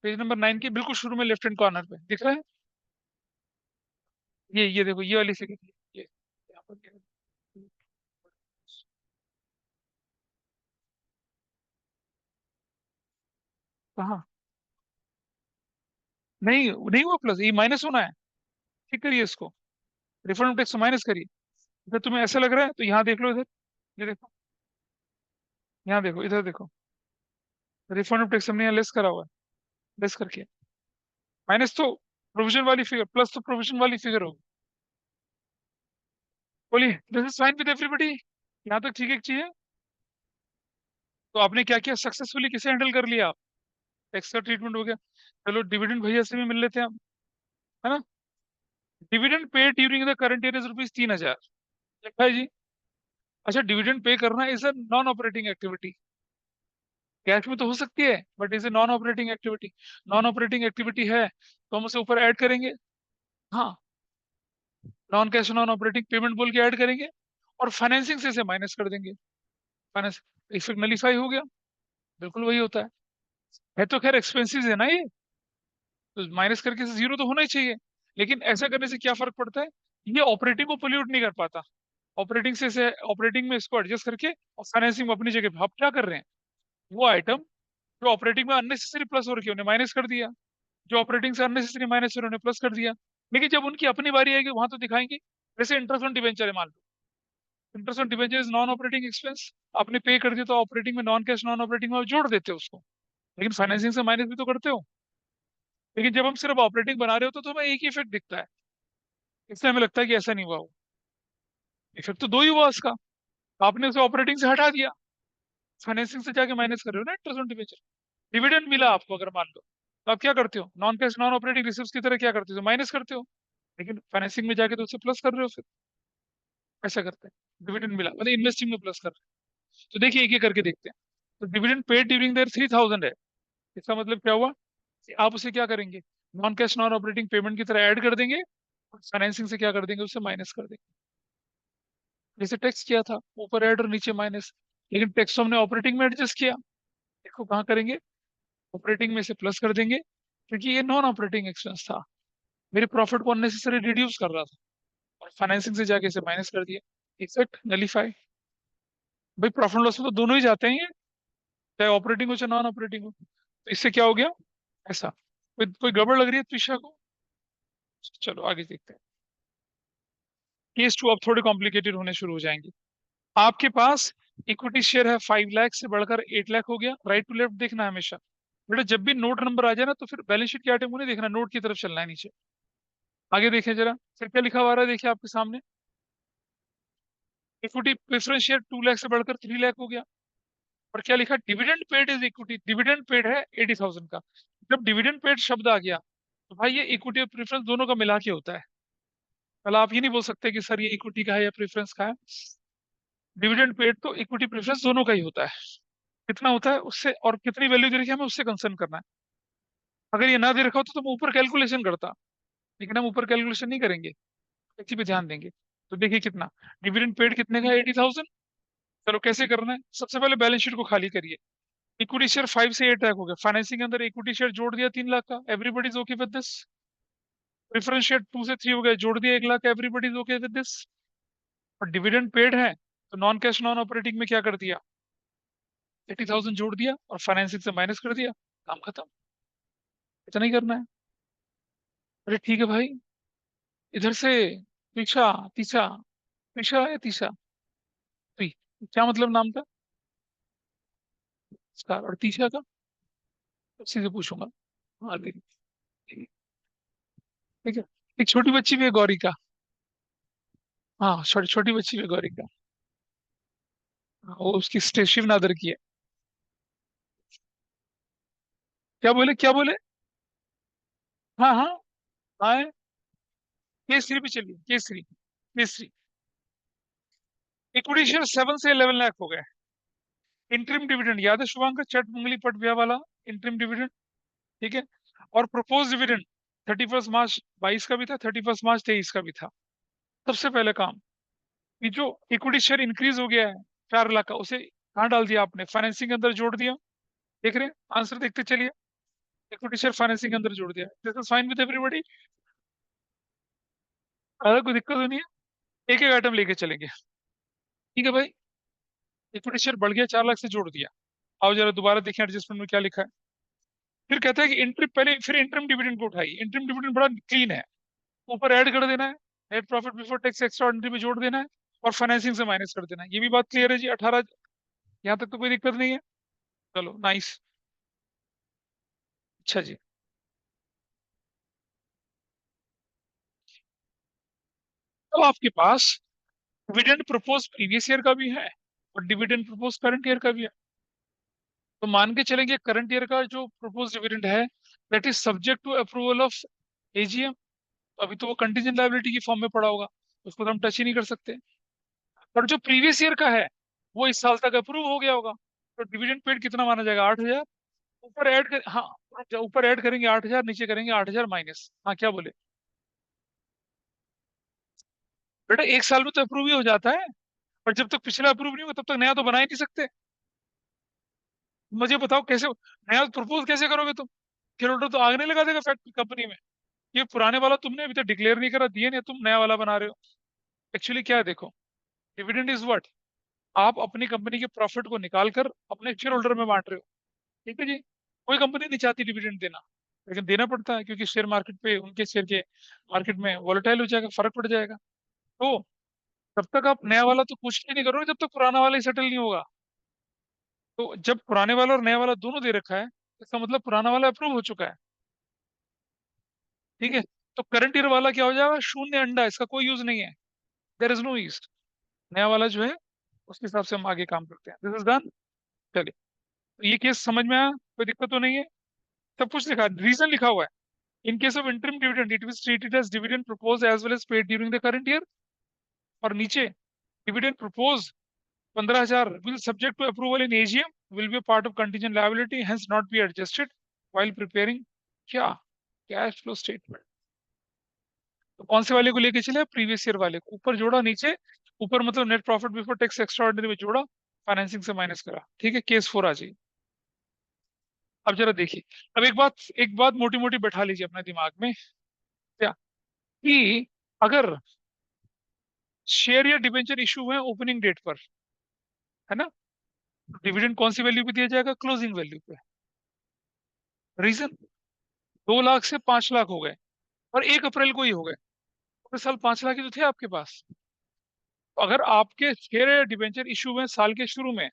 पेज नंबर 9 के बिल्कुल शुरू में लेफ्ट हैंड कॉर्नर पे दिख रहा है? ये देखो, ये वाली फिगर। ये यहाँ पर क्या है? कहाँ? नहीं नहीं हुआ प्लस, ये माइनस होना है। ठीक करिए इसको, रिफंड टैक्स माइनस करिए। अगर तुम्हें ऐसा लग रहा है तो यहाँ देख लो, इधर। ये देखो, यहाँ देखो, इधर देखो। रिफंड टैक्स हमने यहाँ लेस करा हुआ है। लेस करके माइनस तो प्रोविजन वाली फिगर, प्लस तो प्रोविजन वाली फिगर होगी। बोलिए, this is fine with everybody. यहाँ तक ठीक एक चीज है। तो आपने क्या किया सक्सेसफुली, किसे हैंडल कर लिया आप? टैक्स का ट्रीटमेंट हो गया। चलो डिविडेंड भैया से भी मिल लेते हैं हम, है ना? Dividend pay during the current year is ₹3,000। लिखा है जी। अच्छा, डिविडेंड पे करना is a non operating activity. Cash में तो हो सकती है, but is a non operating activity. Non operating activity है तो हम उसे ऊपर ऐड करेंगे। हाँ, non cash non operating payment बोल के ऐड करेंगे, और फाइनेंसिंग से इसे माइनस कर देंगे। फाइनेंस इफेक्ट नलीफाई हो गया। बिल्कुल वही होता है तो खैर एक्सपेंसिव है ना ये, तो माइनस करके से जीरो तो होना ही चाहिए। लेकिन ऐसा करने से क्या फर्क पड़ता है? ये ऑपरेटिंग को पोल्यूट नहीं कर पाता। ऑपरेटिंग से इसे, ऑपरेटिंग में इसको एडजस्ट करके और फाइनेंसिंग में अपनी जगह पे। आप क्या कर रहे हैं? वो आइटम जो ऑपरेटिंग में अननेसेसरी प्लस हो रखी है उन्हें माइनस कर दिया, जो ऑपरेटिंग से अननेसेसरी माइनस हो रहे हैं उन्हें प्लस कर दिया। लेकिन जब उनकी अपनी बारी आएगी वहां तो दिखाएंगे। जैसे इंटरेस्ट ऑन डिवेंचर है, मान लो। Interest on debenture is non operating expense. आपने पे कर दिया तो ऑपरेटिंग में, नॉन कैश नॉन ऑपरेटिंग में आप जोड़ देते हो उसको। लेकिन फाइनेंसिंग से माइनस भी तो करते हो। लेकिन जब हम सिर्फ ऑपरेटिंग बना रहे हो तो हमें एक ही इफेक्ट दिखता है। इसलिए हमें लगता है कि ऐसा नहीं हुआ। इफेक्ट तो दो ही हुआ उसका। आपने उसे ऑपरेटिंग से हटा दिया, फाइनेंसिंग से जाके माइनस कर रहे हो ना इंटरेस्ट ऑन डिवेंचर। डिविडेंड मिला आपको अगर मान लो, तो आप क्या करते हो? Non cash non operating receipt की तरह क्या करते हो? माइनस करते हो। लेकिन फाइनेंसिंग में जाके तो उसे प्लस कर रहे हो फिर। ऐसा करते हैं। डिविडेंड मिला मतलब इन्वेस्टिंग में प्लस कर रहे हैं। तो देखिए एक एक करके देखते हैं। तो डिविडेंड पेड ड्यूरिंग देयर 3,000 है। इसका मतलब क्या हुआ कि आप उसे क्या करेंगे? Non cash non operating payment की तरह ऐड कर देंगे, और फाइनेंसिंग से क्या कर देंगे? उसे माइनस कर देंगे। जैसे टैक्स किया था, ऊपर ऐड और नीचे माइनस। लेकिन टैक्स तो हमने ऑपरेटिंग में एडजस्ट किया। देखो कहाँ करेंगे? ऑपरेटिंग में से प्लस कर देंगे, क्योंकि ये नॉन ऑपरेटिंग एक्सपेंस था। मेरे प्रॉफिट को अननेसेसरी रिड्यूस कर रहा था, और फाइनेंसिंग से जाके इसे माइनस कर दिया। Effect nullify. भाई प्रॉफिट लॉस में तो दोनों ही जाते हैं ये, चाहे ऑपरेटिंग हो चाहे नॉन ऑपरेटिंग हो। तो इससे क्या हो गया? ऐसा। कोई कोई गड़बड़ लग रही है त्रिशा को? चलो आगे देखते हैं। केस टू अब थोड़े कॉम्प्लिकेटेड होने शुरू हो जाएंगे। आपके पास इक्विटी शेयर है 5 लाख से बढ़कर 8 लाख हो गया। राइट टू लेफ्ट देखना है हमेशा। बेटा जब भी नोट नंबर आ जाए ना तो फिर बैलेंस शीट के आइटम को नहीं देखना, नोट की तरफ चलना है नीचे। आगे देखें जरा, फिर क्या लिखा हुआ आ रहा है, देखिए आपके सामने। इक्विटी प्रेफरेंस शेयर 2 लाख से बढ़कर 3 लाख हो गया। और क्या लिखा? Dividend paid is equity. Dividend paid है 80,000 का। जब डिविडेंड पेड शब्द आ गया तो भाई ये इक्विटी और प्रेफरेंस दोनों का मिला के होता है। कल आप ये नहीं बोल सकते कि सर ये इक्विटी का है या प्रेफरेंस का है। डिविडेंड पेड तो इक्विटी प्रेफरेंस दोनों का ही होता है। कितना होता है उससे, और कितनी वैल्यू दे रखी है हमें उससे कंसर्न करना है। अगर ये ना दे रखा होता तो मैं ऊपर कैलकुलेशन करता। लेकिन हम ऊपर कैलकुलेशन नहीं करेंगे, इसी पे ध्यान देंगे। तो देखिए कितना डिविडेंड पेड कितने का? 80,000। चलो कैसे करना है? सबसे पहले बैलेंस शीट को खाली करिए। इक्विटी शेयर 5 से 8 लाख हो गया। फाइनेंसिंग के अंदर इक्विटी शेयर जोड़ दिया 3 लाख का, everybody is okay with this. Preference share 2 से 3 हो गया, जोड़ दिया 1 lakh, everybody is okay with this. और डिविडेंड पेड है तो नॉन कैश नॉन ऑपरेटिंग में क्या कर दिया? 80,000 जोड़ दिया और फाइनेंसिंग से माइनस कर दिया। काम खत्म। इतना ही करना है। अरे ठीक है भाई। इधर से पीछा, तीछा, पीछा या तीछा, ती क्या मतलब नाम का? स्टार और तीछा का उसी से पूछूंगा। हाँ ठीक ठीक ठीक है। एक छोटी बच्ची भी है गौरी का। हाँ छोटी छोटी बच्ची भी है गौरी का। हाँ, वो उसकी शिव नादर की है। क्या बोले, क्या बोले? हाँ हाँ। हाँ, केसरी पे चलिए, केसरी। केसरी इक्विटी शेयर 7 से 11 लाख हो गए। इंटरिम डिविडेंड याद है शुभांकर, चट उंगली पट ब्याह वाला इंटरिम डिविडेंड। ठीक है। और प्रोपोज डिविडेंड 31 मार्च 22 का भी था, 31 मार्च 23 का भी था। सबसे पहले काम, कि जो इक्विटी शेयर इंक्रीज हो गया है 4 लाख का, उसे कहाँ डाल दिया आपने? फाइनेंसिंग के अंदर जोड़ दिया। देख रहे हैं? आंसर देखते चलिए। इक्विटी शेयर फाइनेंसिंग के अंदर जोड़ दिया। This is fine with everybody. अगर कोई दिक्कत तो नहीं है, एक एक आइटम लेके चलेंगे। ठीक है भाई, इक्विटी शेयर बढ़ गया, 4 लाख से जोड़ दिया। आओ जरा दोबारा देखें एडजस्टमेंट में क्या लिखा है। फिर कहता है कि इंट्री पहले, फिर इंटरम डिविडेंड को उठाइए। इंटरम डिविडेंड बड़ा क्लीन है, ऊपर ऐड कर देना है, net profit before tax extra ordinary में जोड़ देना है, और फाइनेंसिंग से माइनस कर देना है। ये भी बात क्लियर है जी? 18, यहाँ तक तो कोई दिक्कत नहीं है। चलो नाइस। अच्छा जी, तो आपके पास डिविडेंड प्रपोज प्रीवियस ईयर का भी है और डिविडेंड प्रपोज करंट ईयर का भी है। तो मान के चलेंगे करंट ईयर का जो प्रपोज डिविडेंड है, that is subject to approval of AGM. अभी तो वो कंटीजेंट लायबिलिटी की फॉर्म में पड़ा होगा, उसको तो हम टच ही नहीं कर सकते। पर जो प्रीवियस ईयर का है, वो इस साल तक अप्रूव हो गया होगा। तो डिविडेंड पेड कितना माना जाएगा? 8,000। ऊपर ऐड कर, हाँ, ऊपर ऐड करेंगे 8,000, नीचे करेंगे 8,000 माइनस। हाँ, क्या बोले बेटा? एक साल में तो अप्रूव ही हो जाता है, पर जब तक पिछला अप्रूव नहीं होगा तब तक नया तो बना ही नहीं सकते। मुझे बताओ कैसे नया प्रपोज कैसे करोगे तुम? शेयर होल्डर तो आग नहीं लगा देगा फैक्ट्री कंपनी में। ये पुराने वाला तुमने अभी तक डिक्लेयर नहीं करा, दिए नहीं, तुम नया वाला बना रहे हो। एक्चुअली क्या है देखो, डिविडेंड इज व्हाट, आप अपनी कंपनी के प्रॉफिट को निकाल कर अपने शेयर होल्डर में बांट रहे हो। ठीक है जी? कोई कंपनी नहीं चाहती डिविडेंड देना, लेकिन देना पड़ता है, क्योंकि शेयर मार्केट पे उनके शेयर के मार्केट में वॉलेटाइल हो जाएगा, फर्क पड़ जाएगा। तो तब तक आप नया वाला तो कुछ भी नहीं करोगे जब तक पुराना वाला ही सेटल नहीं होगा। तो जब पुराने वाला और नया वाला दोनों दे रखा है, इसका मतलब पुराना वाला अप्रूव हो चुका है। ठीक है? तो करंट ईयर वाला क्या हो जाएगा? शून्य अंडा, इसका कोई यूज नहीं है। There is no use. नया वाला जो है, उसके हिसाब से हम आगे काम करते हैं। This is done. चलिए, तो ये केस समझ में आया? कोई दिक्कत तो नहीं है? सब कुछ लिखा, रीजन लिखा हुआ है। In case of interim dividend it will treated as dividend propose as well as paid during the current year. और नीचे dividend propose 15,000 will subject to approval in AGM, will be a part of contingent liability, hence not be adjusted while preparing क्या cash flow statement. तो कौन से वाले को लेके चले? प्रीवियस ईयर वाले को ऊपर जोड़ा, नीचे ऊपर मतलब net profit before tax extra ordinary में जोड़ा, फाइनेंसिंग से माइनस करा। ठीक है, केस 4 आ जाइए। अब जरा देखिए, अब एक बात मोटी मोटी बैठा लीजिए अपने दिमाग में। क्या? कि अगर शेयर या डिबेंचर इशू हुए ओपनिंग डेट पर, है ना, डिविडेंड कौन सी वैल्यू पे दिया जाएगा? क्लोजिंग वैल्यू पे। रीजन, 2 लाख से 5 लाख हो गए, और 1 अप्रैल को ही हो गए। पूरे साल 5 लाख ही तो थे आपके पास। तो अगर आपके शेयर या डिबेंचर इशू हुए साल के शुरू में,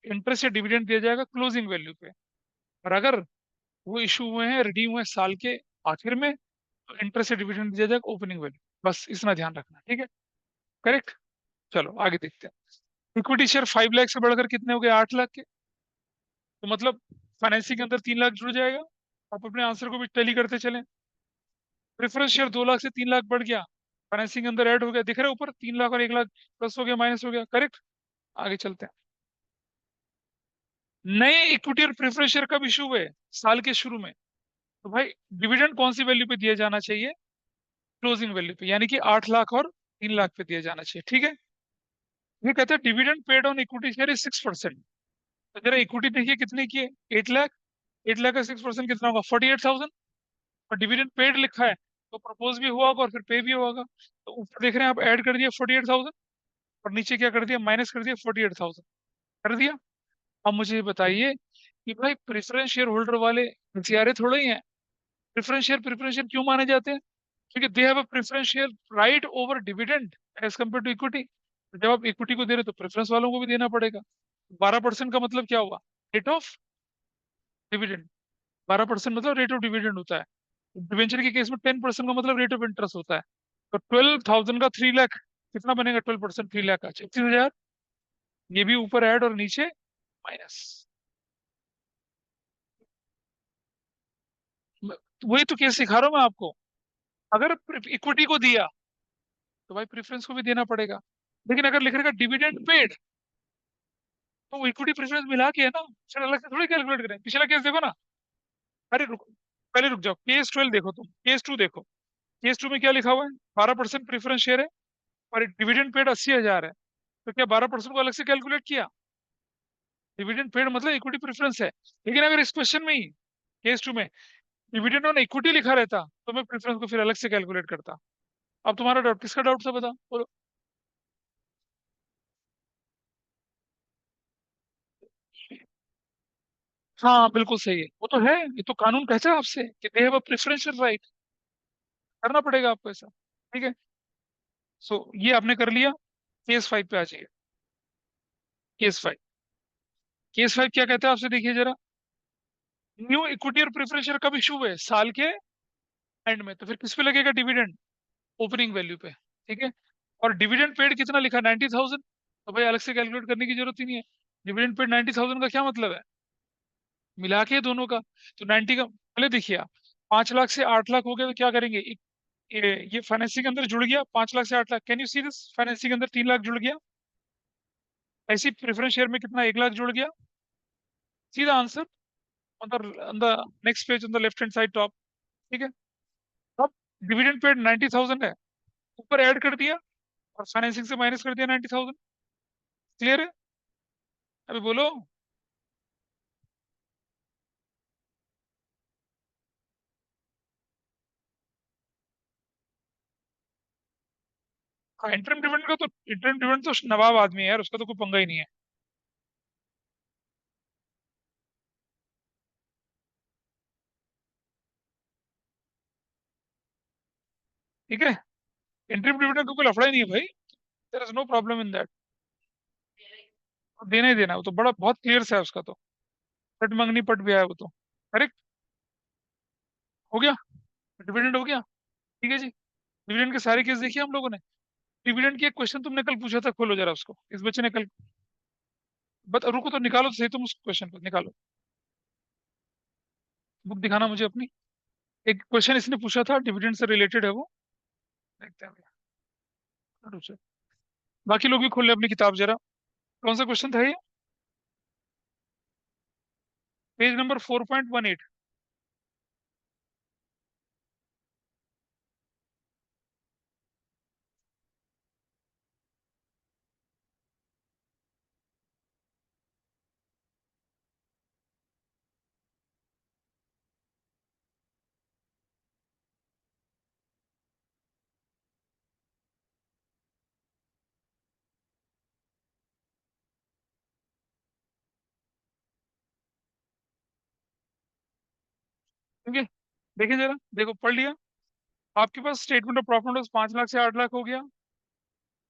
इंटरेस्ट या डिविडेंड दिया जाएगा क्लोजिंग वैल्यू पे। और अगर वो इशू हुए हैं, रिडीम हुए साल के आखिर में, तो इंटरेस्ट या डिविडेंड दिया जाएगा ओपनिंग वैल्यू। बस इतना ध्यान रखना, ठीक है? करेक्ट। चलो आगे देखते हैं। इक्विटी शेयर 5 लाख से बढ़कर कितने हो गए? 8 लाख के। तो मतलब फाइनेंसिंग के अंदर 3 लाख जुड़ जाएगा। आप अपने आंसर को भी टैली करते चलें। प्रेफरेंस शेयर 2 लाख से 3 लाख बढ़ गया, फाइनेंसिंग के अंदर ऐड हो गया। दिख रहा है ऊपर? 3 लाख और 1 लाख प्लस हो गया, माइनस हो गया। करेक्ट। आगे चलते हैं। नए इक्विटी और प्रेफरेंस शेयर कब इशू हुए? साल के शुरू में। तो भाई डिविडेंड कौन सी वैल्यू पे दिया जाना चाहिए? क्लोजिंग वैल्यू पे, यानी कि 8 लाख और 3 लाख पे दिया जाना चाहिए। ठीक है? ये कहते हैं dividend paid on equity share is 6%। तो जरा इक्विटी देखिए कितने की है? 8 लाख। 8 लाख का 6% कितना होगा? 48,000। और डिविडेंड पेड लिखा है, तो प्रपोज भी हुआ होगा और फिर पे भी हुआ होगा। तो ऊपर देख रहे हैं आप, ऐड कर दिया 48,000, और नीचे क्या कर दिया? माइनस कर दिया 48,000। कर दिया। अब मुझे ये बताइए कि भाई प्रेफरेंस शेयर होल्डर वाले हथियारे थोड़े ही हैं। प्रेफरेंस शेयर क्यों माने जाते हैं? क्योंकि they have a preference share right over dividend as compare to equity. जब आप इक्विटी को दे रहे हो तो प्रेफरेंस वालों को भी देना पड़ेगा। 12% का मतलब क्या हुआ? Rate of dividend. 12% मतलब रेट ऑफ डिविडेंड होता है। डिवेंचर के केस में 10% का मतलब रेट ऑफ इंटरेस्ट होता है। तो 12,000 का 3 लाख कितना बनेगा? 12%, 3 लाख का 36,000। ये भी ऊपर ऐड और नीचे माइनस। वही तो केस सिखा रहा हूं मैं आपको। अगर इक्विटी को दिया तो भाई प्रेफरेंस को भी देना पड़ेगा। लेकिन अगर लिख रहेगा डिविडेंड पेड, तो वो इक्विटी प्रेफरेंस मिला के है ना, फिर अलग से थोड़ी कैलकुलेट करें। पिछला केस देखो ना। अरे रुको, पहले रुक जाओ, केस 12 देखो तुम, केस 2 देखो। केस 2 में क्या लिखा हुआ है? 12% प्रेफरेंस शेयर है, और डिविडेंड पेड 80,000 है, तो क्या 12% को अलग से कैलकुलेट किया? डिविडेंड पेड मतलब इक्विटी प्रेफरेंस है। लेकिन अगर इस क्वेश्चन में ही, केस टू में, डिविडेंड ऑन इक्विटी लिखा रहता तो मैं प्रेफरेंस को फिर अलग से कैलकुलेट करता। अब तुम्हारा डाउट, किसका डाउट था बता बोलो। हाँ बिल्कुल सही है, वो तो है, ये तो कानून कहता है आपसे कि दे हैव अ प्रेफरेंशियल राइट, करना पड़ेगा आपको ऐसा। ठीक है। सो ये आपने कर लिया। केस 5 पे आ जाइए। केस 5। केस 5 क्या कहता है आपसे, देखिए जरा। न्यू इक्विटी और प्रेफरेंस शेयर कब इशू हुए? साल के एंड में, तो फिर किस पे लगेगा डिविडेंड? ओपनिंग वैल्यू पे। ठीक है। और डिविडेंड पेड कितना लिखा? 90,000। तो भाई अलग से कैलकुलेट करने की जरूरत ही नहीं है। डिविडेंड पेड 90,000 का क्या मतलब है? मिला के दोनों का। तो 90 का पहले देखिए आप, 5 लाख से 8 लाख हो गया तो क्या करेंगे? ये फाइनेंसिंग के अंदर जुड़ गया, 5 लाख से 8 lakh, can you see this? Financing के अंदर 3 लाख जुड़ गया। ऐसी प्रेफरेंस शेयर में कितना? 1 लाख जुड़ गया। सीधा answer. On the next page on the left hand side top. ठीक है। अब डिविडेंड पेड 90,000 है, ऊपर ऐड कर दिया और फाइनेंसिंग से माइनस कर दिया 90,000। क्लियर है? अभी बोलो। हाँ, इंटरम डिविडेंड तो नवाब आदमी है यार, उसका तो कोई पंगा ही नहीं है। ठीक है। इंटरम डिविडेंड का कोई लफड़ा ही नहीं है भाई। There is no problem in that. देना ही देना है, वो तो बड़ा बहुत क्लियर सा है उसका तो। पट मंगनी पट भी आया वो तो। करेक्ट। हो गया। डिविडेंड हो गया। ठीक है जी। डिविडेंड के सारे केस देखिए हम लोगों ने। डिविडेंड की एक क्वेश्चन तुमने कल पूछा था, खोलो जरा उसको, इस बच्चे ने कल। रुको तो निकालो तो सही तुम उस क्वेश्चन को निकालो। बुक दिखाना मुझे अपनी। एक क्वेश्चन इसने पूछा था, डिविडेंड से रिलेटेड है वो। देखते हैं भैया। रुक जाओ। बाकी लोग भी खोल ले अपनी किताब जरा। कौन सा क्वेश्चन था ये? Page number 4.18। ठीक है। देखिए जरा, देखो पढ़ लिया। आपके पास statement of profit loss 5 lakh से 8 लाख हो गया।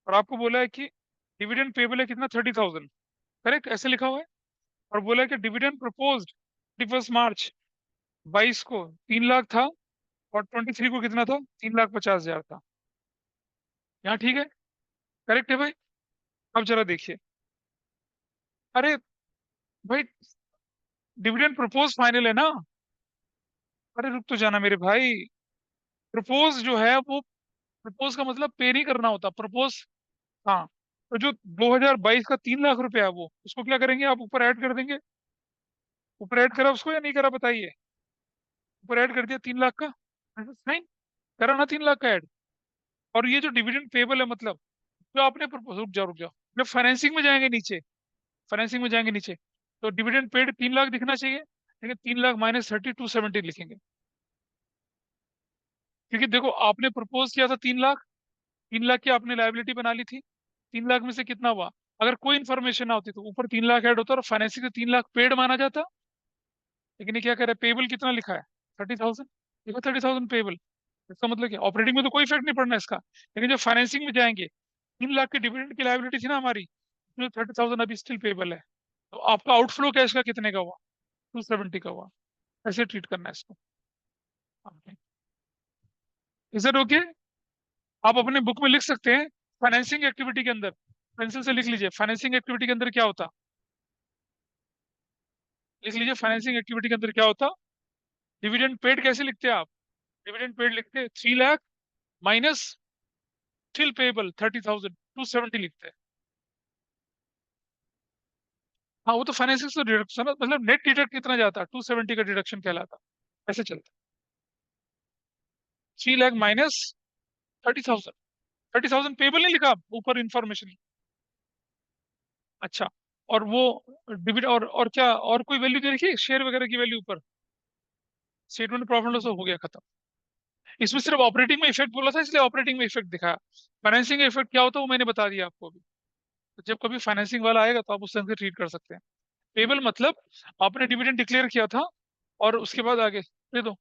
और आपको बोला है कि डिविडेंड पेबल है कितना? 30,000। करेक्ट, ऐसे लिखा हुआ है। और बोला है कि डिविडेंड प्रपोज्ड 31 मार्च 22 को 3 लाख था, और 23 को कितना था? 3,50,000 था। यहाँ ठीक है? करेक्ट है भाई? अब जरा देखिए। अरे भाई, डिविडेंड प्रपोज फाइनल है ना? अरे रुक तो जाना मेरे भाई। प्रपोज जो है वो, प्रपोज का मतलब पे नहीं करना होता प्रपोज। हाँ। तो जो 2022 का 3 लाख रुपया है वो, उसको क्या करेंगे आप? ऊपर ऐड कर देंगे। ऊपर ऐड करा उसको या नहीं करा बताइए? ऊपर ऐड कर दिया 3 लाख का। नहीं करा ना 3 लाख का ऐड। और ये जो डिविडेंड पेबल है मतलब, जो आपने रुक जाओ रुक जाओ, जब फाइनेंसिंग में जाएंगे नीचे, फाइनेंसिंग में जाएंगे नीचे, तो डिविडेंड पेड 3 लाख दिखना चाहिए, लेकिन 3 लाख माइनस 30 270 लिखेंगे। क्योंकि देखो आपने प्रपोज किया था 3 लाख, 3 लाख की आपने लाइबिलिटी बना ली थी। 3 लाख में से कितना हुआ? अगर कोई इन्फॉर्मेशन ना होती तो ऊपर 3 लाख ऐड होता और फाइनेंसिंग से 3 लाख पेड माना जाता। लेकिन ये क्या कह रहा है? पेबल कितना लिखा है? 30,000। देखो 30,000 पेबल। इसका मतलब क्या? ऑपरेटिंग में तो कोई इफेक्ट नहीं पड़ना इसका, लेकिन जब फाइनेंसिंग में जाएंगे, 3 लाख की डिविडेंड की लाइबिलिटी थी ना हमारी, उसमें 30,000 अभी स्टिल पेबल है। तो आपका आउटफ्लो कैश का कितने का हुआ? 270 का हुआ। ऐसे ट्रीट करना है इसको। Is it okay? आप अपने बुक में लिख सकते हैं, फाइनेंसिंग एक्टिविटी के अंदर, पेंसिल से लिख लीजिए, फाइनेंसिंग एक्टिविटी के अंदर क्या होता। लिख लीजिए, फाइनेंसिंग एक्टिविटी के अंदर क्या होता। डिविडेंड पेड कैसे लिखते हैं आप? डिविडेंड पेड लिखते हैं 3 लाख माइनस स्टिल पेबल 30,000, 270 लिखते हैं। हाँ वो तो फाइनेंसिंग से डिडक्शन, मतलब नेट डिडक्ट कितना जाता है? 270 का डिडक्शन कहलाता। ऐसे चलता। 3 लाख माइनस 30,000। 30,000 पेबल नहीं लिखा ऊपर इंफॉर्मेशन? अच्छा। और वो डिविड और क्या, और कोई वैल्यू दे रखी है शेयर वगैरह की वैल्यू ऊपर? स्टेटमेंट प्रॉफिट लॉस हो गया खत्म। इसमें सिर्फ ऑपरेटिंग में इफेक्ट बोला था, इसलिए ऑपरेटिंग में इफेक्ट दिखाया। फाइनेंसिंग इफेक्ट क्या होता है वो मैंने बता दिया आपको अभी। तो जब कभी फाइनेंसिंग वाला आएगा तो आप उस तरह से ट्रीट कर सकते हैं। पेबल मतलब आपने डिविडेंड डिक्लेयर किया था और उसके बाद आगे दे दो।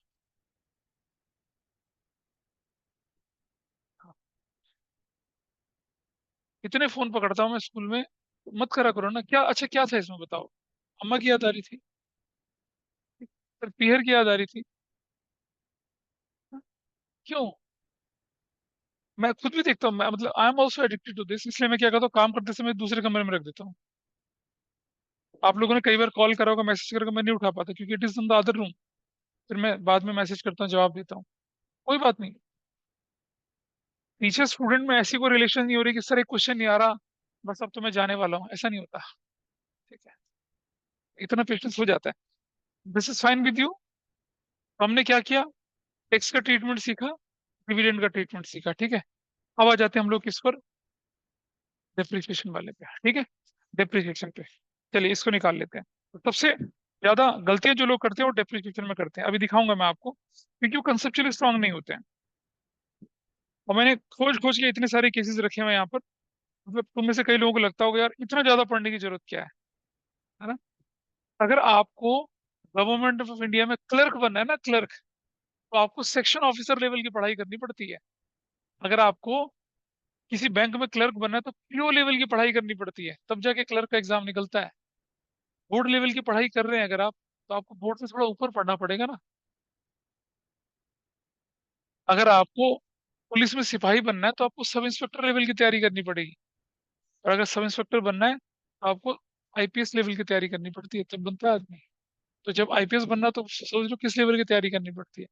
इतने फोन पकड़ता हूँ मैं स्कूल में, मत करा करो ना। क्या अच्छा क्या था इसमें बताओ? अम्मा की याद आ रही थी, फिर पीहर की याद आ रही थी। क्यों? मैं खुद भी देखता हूँ, मैं मतलब I am also addicted to this, इसलिए मैं क्या करता हूँ, काम करते समय दूसरे कमरे में रख देता हूँ। आप लोगों ने कई बार कॉल करा होगा, मैसेज करा होगा, मैं नहीं उठा पाता क्योंकि it is in the other room. फिर मैं बाद में मैसेज करता हूँ, जवाब देता हूँ। कोई बात नहीं। टीचर स्टूडेंट में ऐसी कोई रिलेशन नहीं हो रही कि सर एक क्वेश्चन नहीं आ रहा, बस अब तो मैं जाने वाला हूँ, ऐसा नहीं होता। ठीक है, इतना पेशेंस हो जाता है। This is fine with you. हमने क्या किया, टैक्स का ट्रीटमेंट सीखा, डिविडेंड का ट्रीटमेंट सीखा, ठीक है। अब आ जाते हैं हम लोग किस पर, डेप्रिसिएशन वाले पे, ठीक है। डेप्रिसिएशन पे चलिए इसको निकाल लेते हैं। तो सबसे ज्यादा गलतियां जो लोग करते हैं वो डेप्रिसिएशन में करते हैं, अभी दिखाऊंगा मैं आपको, क्योंकि वो कंसेप्चुअली स्ट्रांग नहीं होते हैं। और मैंने खोज खोज के इतने सारे केसेस रखे हुए हैं यहाँ पर। मतलब तुम में से कई लोगों को लगता होगा यार इतना ज्यादा पढ़ने की जरूरत क्या है ना? अगर आपको गवर्नमेंट ऑफ इंडिया में क्लर्क बनना है ना, क्लर्क, तो आपको सेक्शन ऑफिसर लेवल की पढ़ाई करनी पड़ती है। अगर आपको किसी बैंक में क्लर्क बनना है तो पीओ लेवल की पढ़ाई करनी पड़ती है, तब जाके क्लर्क का एग्जाम निकलता है। बोर्ड लेवल की पढ़ाई कर रहे हैं अगर आप, तो आपको बोर्ड से थोड़ा ऊपर पढ़ना पड़ेगा ना। अगर आपको पुलिस में सिपाही बनना है तो आपको सब इंस्पेक्टर लेवल की तैयारी करनी पड़ेगी। और अगर सब इंस्पेक्टर बनना है तो आपको आईपीएस लेवल की तैयारी करनी पड़ती है, तब बनता है आदमी। तो जब आईपीएस बनना है, तो सोच लो किस लेवल की तैयारी करनी पड़ती है।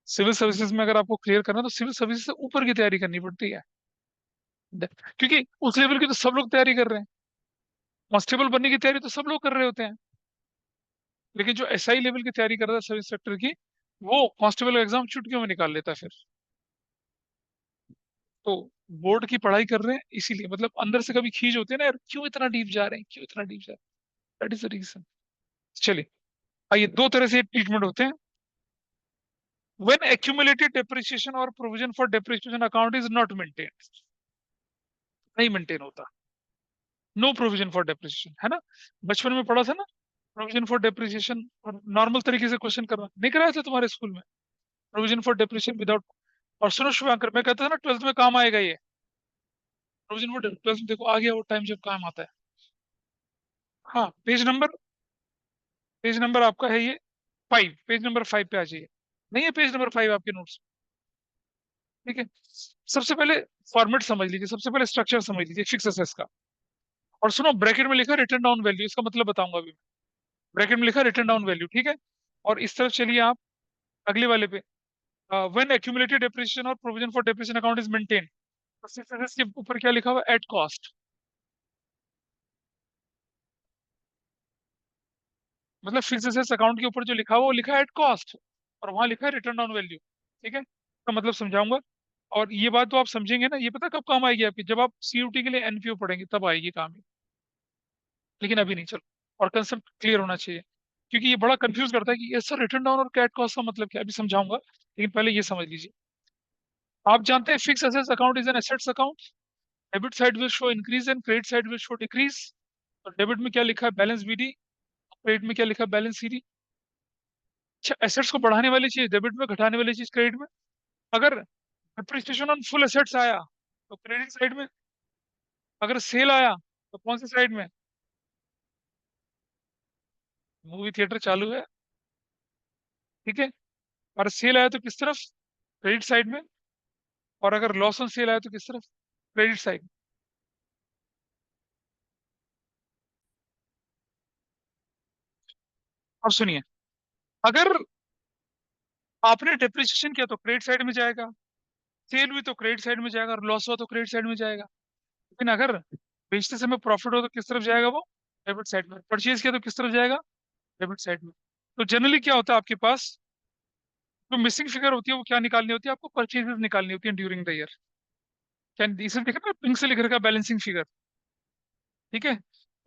सिविल सर्विसेज में अगर आपको क्लियर करना है तो सिविल सर्विसेज से ऊपर की तैयारी करनी पड़ती है। क्योंकि उस लेवल की तो सब लोग तैयारी कर रहे हैं। कांस्टेबल बनने की तैयारी तो सब लोग कर रहे होते हैं, लेकिन जो एसआई लेवल की तैयारी कर रहा है सब इंस्पेक्टर की, वो कांस्टेबल का एग्जाम चुटकियों में निकाल लेता है फिर। तो बोर्ड की पढ़ाई कर रहे हैं इसीलिए, मतलब अंदर से कभी खींच होते हैं ना यार, क्यों इतना डीप जा रहे हैं, क्यों इतना डीप जा रहे हैं, दैट इज द रीजन। चलिए, आइए, दो तरह से ट्रीटमेंट होते हैं। व्हेन एक्यूमुलेटेड डेप्रिसिएशन और provision for depreciation account is not maintain, नहीं मेंटेन होता। नो प्रोविजन फॉर डेप्रिसिएशन, है ना? बचपन में पढ़ा था ना, प्रोविजन फॉर डेप्रिसिएशन, और नॉर्मल तरीके से क्वेश्चन करना नहीं कराया था तुम्हारे स्कूल में? Provision for depreciation without. और सुनो शुभांकर, मैं कहता था ना 12th में काम आएगा ये प्रोविजन फॉर 12th में, देखो आ गया वो टाइम जब काम आता है। हाँ, पेज नंबर आपका है ये 5, पेज नंबर 5 पे आ जाइए। नहीं है पेज नंबर 5 आपके नोट्स? ठीक है। सबसे पहले फॉर्मेट समझ लीजिए, सबसे पहले स्ट्रक्चर समझ लीजिए फिक्स असेट्स का। और सुनो, ब्रैकेट में लिखा रिटर्न डाउन वैल्यू, इसका मतलब बताऊंगा अभी। ब्रैकेट में लिखा रिटर्न डाउन वैल्यू, ठीक है। और इस तरफ चलिए आप अगले वाले पे, व्हेन एक्यूमुलेटेड डेप्रिसिएशन और provision for depreciation account is maintain, तो फिक्स असेट्स के ऊपर क्या लिखा हुआ, एट कॉस्ट। मतलब फिक्स असेट्स अकाउंट के ऊपर जो लिखा हुआ वो लिखा है एट कॉस्ट, और वहां लिखा है रिटर्न डाउन वैल्यू। ठीक है, तो मतलब समझाऊंगा। और ये बात तो आप समझेंगे ना, ये पता कब काम आएगी आपकी, जब आप सीयूटी के लिए एनपीओ पढ़ेंगे तब आएगी काम ये। लेकिन अभी नहीं, चलो। और कंसेप्ट क्लियर होना चाहिए, क्योंकि ये बड़ा कंफ्यूज करता है कि ये सर रिटर्न डाउन और कैट कॉस्ट का मतलब क्या है? अभी समझाऊंगा, लेकिन पहले ये समझ लीजिए। आप जानते हैं fix assets account is an assets account. Debit side will show increase and credit side will show decrease. तो डेबिट में क्या लिखा है, बैलेंस बीडी। क्रेडिट में क्या लिखा है, बैलेंस सीडी। अच्छा, एसेट्स को बढ़ाने वाली चीज डेबिट में, घटाने वाली चीज क्रेडिट में। अगर डिप्रिसिएशन ऑन फुल एसेट्स आया तो क्रेडिट साइड में, अगर सेल आया तो कौन सी साइड में? मूवी थिएटर चालू है, ठीक है। और सेल आया तो किस तरफ, क्रेडिट साइड में। और अगर लॉस ऑन सेल आया तो किस तरफ, क्रेडिट साइड। अब सुनिए, अगर आपने डिप्रिसिएशन किया तो क्रेडिट साइड में जाएगा, सेल हुई तो क्रेडिट साइड में जाएगा, और लॉस हुआ तो क्रेडिट साइड में जाएगा। लेकिन अगर बेचते समय प्रॉफिट हो तो किस तरफ जाएगा वो, डेबिट साइड में। परचेज किया तो किस तरफ जाएगा, डेबिट साइड में। तो जनरली क्या होता है आपके पास, जो मिसिंग फिगर होती है वो क्या निकालनी होती है आपको, परचेजेस निकालनी होती है ड्यूरिंग द ईयर। क्या इसे देखा ना, पिंक से लिख रखा बैलेंसिंग फिगर, ठीक है।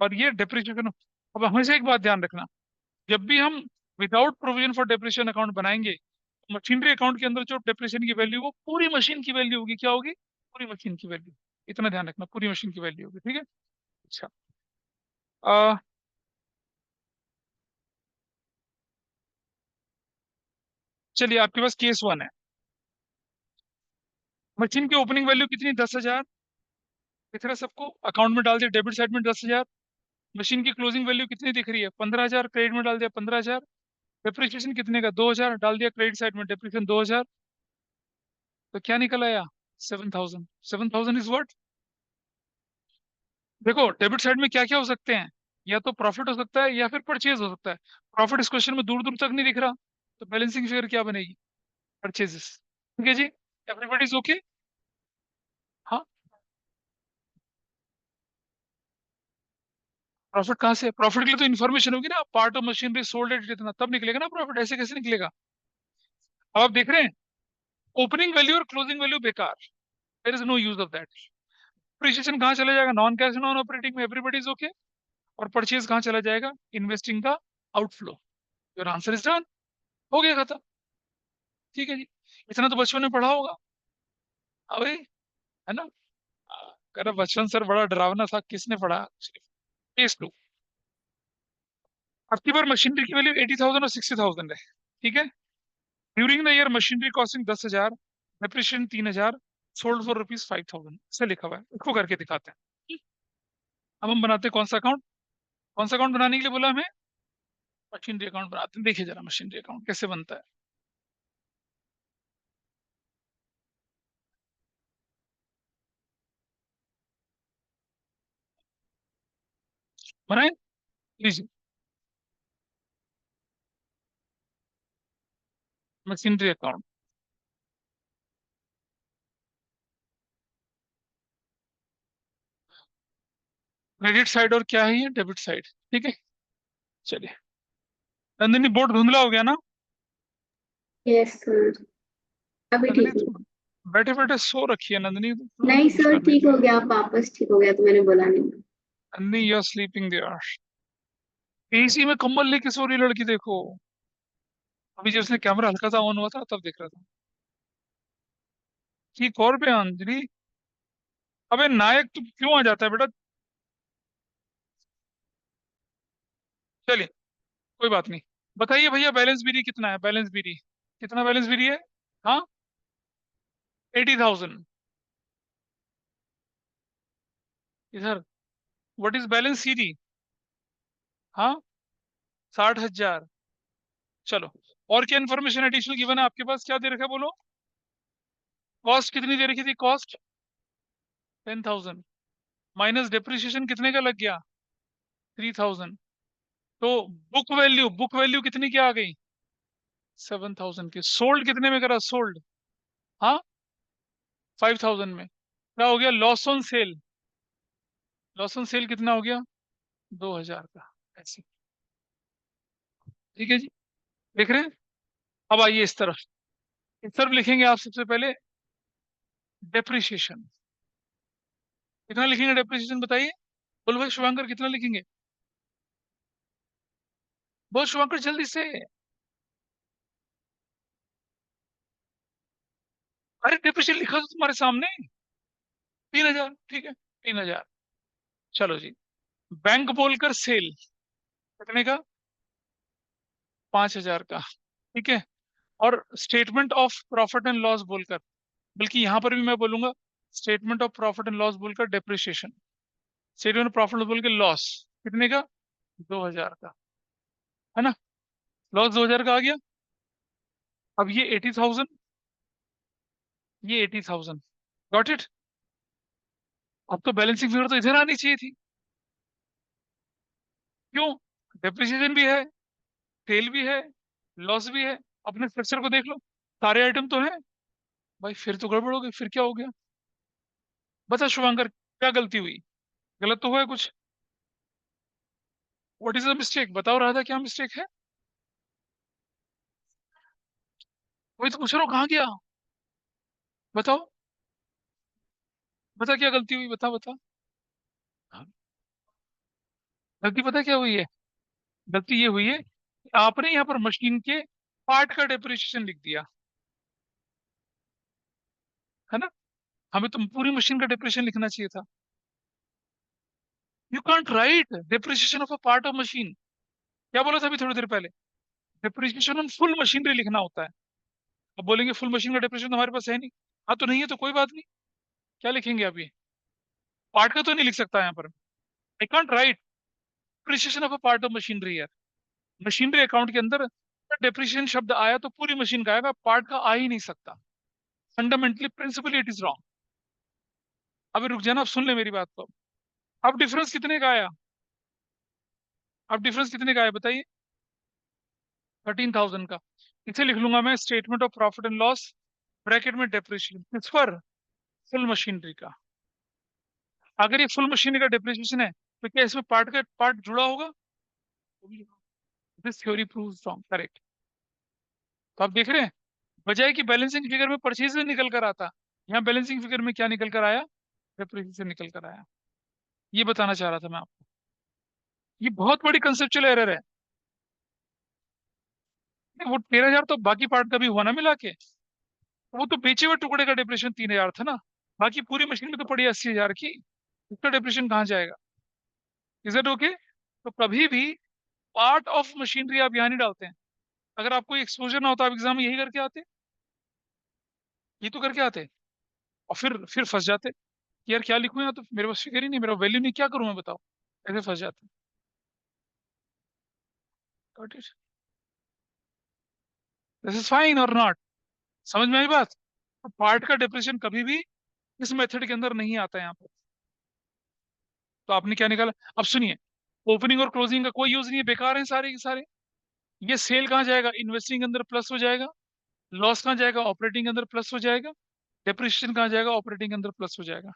और ये डेप्रिसिएशन। अब हमेशा एक बात ध्यान रखना, जब भी हम without provision for depreciation account बनाएंगे, मशीनरी अकाउंट के अंदर जो डेप्रिसिएशन की वैल्यू, वो पूरी मशीन की वैल्यू होगी। क्या होगी? पूरी मशीन की वैल्यू। इतना ध्यान रखना, पूरी मशीन की वैल्यू होगी, ठीक है। अच्छा। अ, चलिए, आपके पास केस वन है। मशीन की ओपनिंग वैल्यू कितनी? 10,000। इतना सबको अकाउंट में डाल दिया, डेबिट साइड में 10,000। मशीन की क्लोजिंग वैल्यू कितनी दिख रही है? 15,000। क्रेडिट में डाल दिया 15,000। डेप्रिसिएशन कितने का? 2,000 डाल दिया क्रेडिट साइड में, डेप्रिसिएशन 2,000। तो क्या निकल आया? 7,000। 7,000 इज व्हाट? देखो, डेबिट साइड में क्या क्या हो सकते हैं, या तो प्रॉफिट हो सकता है या फिर परचेज हो सकता है। प्रॉफिट इस क्वेश्चन में दूर दूर तक नहीं दिख रहा, तो बैलेंसिंग फिगर क्या बनेगी? परचेजेस। ठीक है जी। Everybody is okay? हाँ। प्रॉफिट कहाँ से? प्रॉफिट के लिए तो इन्फॉर्मेशन होगी ना, part of machinery sold at इतना, तब निकलेगा ना प्रॉफिट, ऐसे कैसे निकलेगा? अब आप देख रहे हैं, ओपनिंग वैल्यू और क्लोजिंग वैल्यू बेकार, there is no use of that. Depreciation कहाँ चला जाएगा? नॉन कैश नॉन ऑपरेटिंग में, एवरीबॉडी इज ओके। और परचेज कहाँ चला जाएगा? इन्वेस्टिंग का outflow. Your answer is done. हो गया खत्म। ठीक है जी। इतना तो बचपन में पढ़ा होगा। अबे, है ना? अरे बचपन सर बड़ा डरावना था, किसने पढ़ा? Case two. अब की बार मशीनरी की वैल्यू 80,000 और 60,000 है, ठीक है। During the year machinery costing 10,000, depreciation 3,000, sold for rupees 5,000, से लिखा हुआ है। इसको करके दिखाते हैं। अब हम बनाते हैं कौन सा अकाउंट? कौन सा अकाउंट बनाने के लिए बोला हमें? मशीनरी अकाउंट बनाते हैं। देखिए जरा मशीनरी अकाउंट कैसे बनता है। बनाए, लीजिए। मशीनरी अकाउंट, क्रेडिट साइड और क्या है ये? डेबिट साइड, ठीक है। चलिए। नंदिनी, बोर्ड धुंधला हो गया ना? यस सर, अभी नंदिनी ठीक है। तो बैठे बैठे सो रखी है नंदिनी, तो थोड़ा नहीं कुछ सर, करने ठीक दो। हो गया, आप वापस ठीक हो गया तो मैंने बोला नहीं। Nandini, you are sleeping there. AC में कंबल लेके सो रही लड़की, देखो। अभी जब उसने कैमरा हल्का सा ऑन हुआ था तब देख रहा था। ठीक और पे अंजलि। अबे नायक, तू क्यों आ जाता है बेटा? चलिए, कोई बात नहीं। बताइए भैया, बैलेंस बीरी कितना है? बैलेंस बीरी कितना? बैलेंस बीरी है? हाँ, 80,000। इधर, व्हाट इज बैलेंस सीरी? हाँ, 60,000। चलो, और क्या इन्फॉर्मेशन एडिशनल गिवन है आपके पास? क्या दे रखा है बोलो? कॉस्ट कितनी दे रखी थी? कॉस्ट 10,000, माइनस डेप्रिसिएशन कितने का लग गया? 3,000। तो बुक वैल्यू कितनी क्या आ गई? 7,000 की। सोल्ड कितने में करा? सोल्ड, हाँ, 5,000 में। क्या हो गया? Loss on sale. Loss on sale कितना हो गया? 2,000 का। ऐसे, ठीक है जी। देख रहे हैं? अब आइए इस तरफ। इस तरफ लिखेंगे आप सबसे पहले डेप्रिसिएशन। कितना लिखेंगे डेप्रिसिएशन, बताइए। बोलो भाई शुभंकर, कितना लिखेंगे? बोल शुभंकर जल्दी से। अरे डेप्रिसिएशन लिखा तो तुम्हारे सामने। 3,000, ठीक है, 3,000। चलो जी। बैंक बोलकर सेल कितने का? 5,000 का, ठीक है। और statement of profit and loss बोलकर, बल्कि यहां पर भी मैं बोलूंगा statement of profit and loss बोलकर डेप्रिसिएशन। स्टेटमेंट ऑफ प्रॉफिट बोल के लॉस कितने का? 2,000 का, है ना। लॉस 2,000 का आ गया। अब ये 80,000, ये 80,000। Got it? अब तो बैलेंसिंग फिगर तो इधर आनी चाहिए थी। क्यों? डेप्रिसिएशन भी है, सेल भी है, लॉस भी है। अपने स्ट्रक्चर को देख लो, सारे आइटम तो हैं। भाई फिर तो गड़बड़ हो गई, फिर क्या हो गया? बता शुभांकर, क्या गलती हुई? गलत तो हुआ है कुछ? What is the mistake? बताओ राधा, क्या मिस्टेक है? वही तो पूछ रहा हूँ, कहाँ गया? बताओ। बता क्या गलती हुई, बता बता। हाँ, गलती पता क्या हुई है? गलती ये हुई है कि आपने यहाँ पर मशीन के पार्ट का डेप्रिसिएशन लिख दिया, है ना? हमें तो पूरी मशीन का डेप्रिसिएशन लिखना चाहिए था। You can't right depreciation of a part of machine. क्या बोला था अभी थोड़ी देर पहले? डेप्रिसिएशन ऑन फुल मशीनरी लिखना होता है। अब बोलेंगे फुल मशीन का डेप्रिसिएशन तो हमारे पास है नहीं। हाँ, तो नहीं है तो कोई बात नहीं। क्या लिखेंगे अभी? पार्ट का तो नहीं लिख सकता यहाँ पर। I can't right depreciation of a part of machinery यार। मशीनरी अकाउंट के अंदर डेप्रिसिएशन शब्द आया तो पूरी मशीन का आएगा, पार्ट का आ ही नहीं सकता। Fundamentally principally it is wrong. अभी रुक जाना, अब सुन ले मेरी बात को। अब डिफरेंस कितने का आया? अब डिफरेंस कितने का आया बताइए? 13,000 का। इसे लिख लूंगा मैं statement of profit and loss, bracket में डेप्रिसिएशन किस पर? फुल मशीनरी का। अगर ये फुल मशीनरी का डेप्रिसिएशन है तो क्या इसमें पार्ट का पार्ट जुड़ा होगा? This theory proves wrong, correct. तो आप देख रहे हैं, बजाय कि बैलेंसिंग फिगर में परचेज में निकल कर आता, यहाँ बैलेंसिंग फिगर में क्या निकल कर आया? डेप्रिसिएशन निकल कर आया। ये बताना चाह रहा था मैं आपको। ये बहुत बड़ी कंसेप्चुअल एरर है। वो 13,000 तो बाकी पार्ट का भी हुआ ना मिला के। वो तो बेचे हुए टुकड़े का डिप्रेशन 3,000 था ना। बाकी पूरी मशीन में तो पड़ी 80,000 की। उसका डिप्रेशन कहाँ जाएगा? Is it okay? तो कभी भी पार्ट ऑफ मशीनरी आप यहाँ नहीं डालते हैं। अगर आपको एक्सपोजर ना होता आप एग्जाम में यही करके आते। ये तो करके आते और फिर फंस जाते कि यार क्या लिखूं, यहाँ तो मेरे पास फिगर ही नहीं, मेरा वैल्यू नहीं, क्या करूं मैं बताओ। ऐसे फंस जाते। दिस इज फाइन और नॉट? समझ में आई बात? तो पार्ट का डिप्रेशन कभी भी इस मेथड के अंदर नहीं आता यहाँ पर। तो आपने क्या निकाला? अब सुनिए, ओपनिंग और क्लोजिंग का कोई यूज नहीं है, बेकार है सारे के सारे। ये सेल कहाँ जाएगा? इन्वेस्टिंग के अंदर प्लस हो जाएगा। लॉस कहाँ जाएगा? ऑपरेटिंग के अंदर प्लस हो जाएगा। डेप्रिसिएशन कहाँ जाएगा? ऑपरेटिंग के अंदर प्लस हो जाएगा।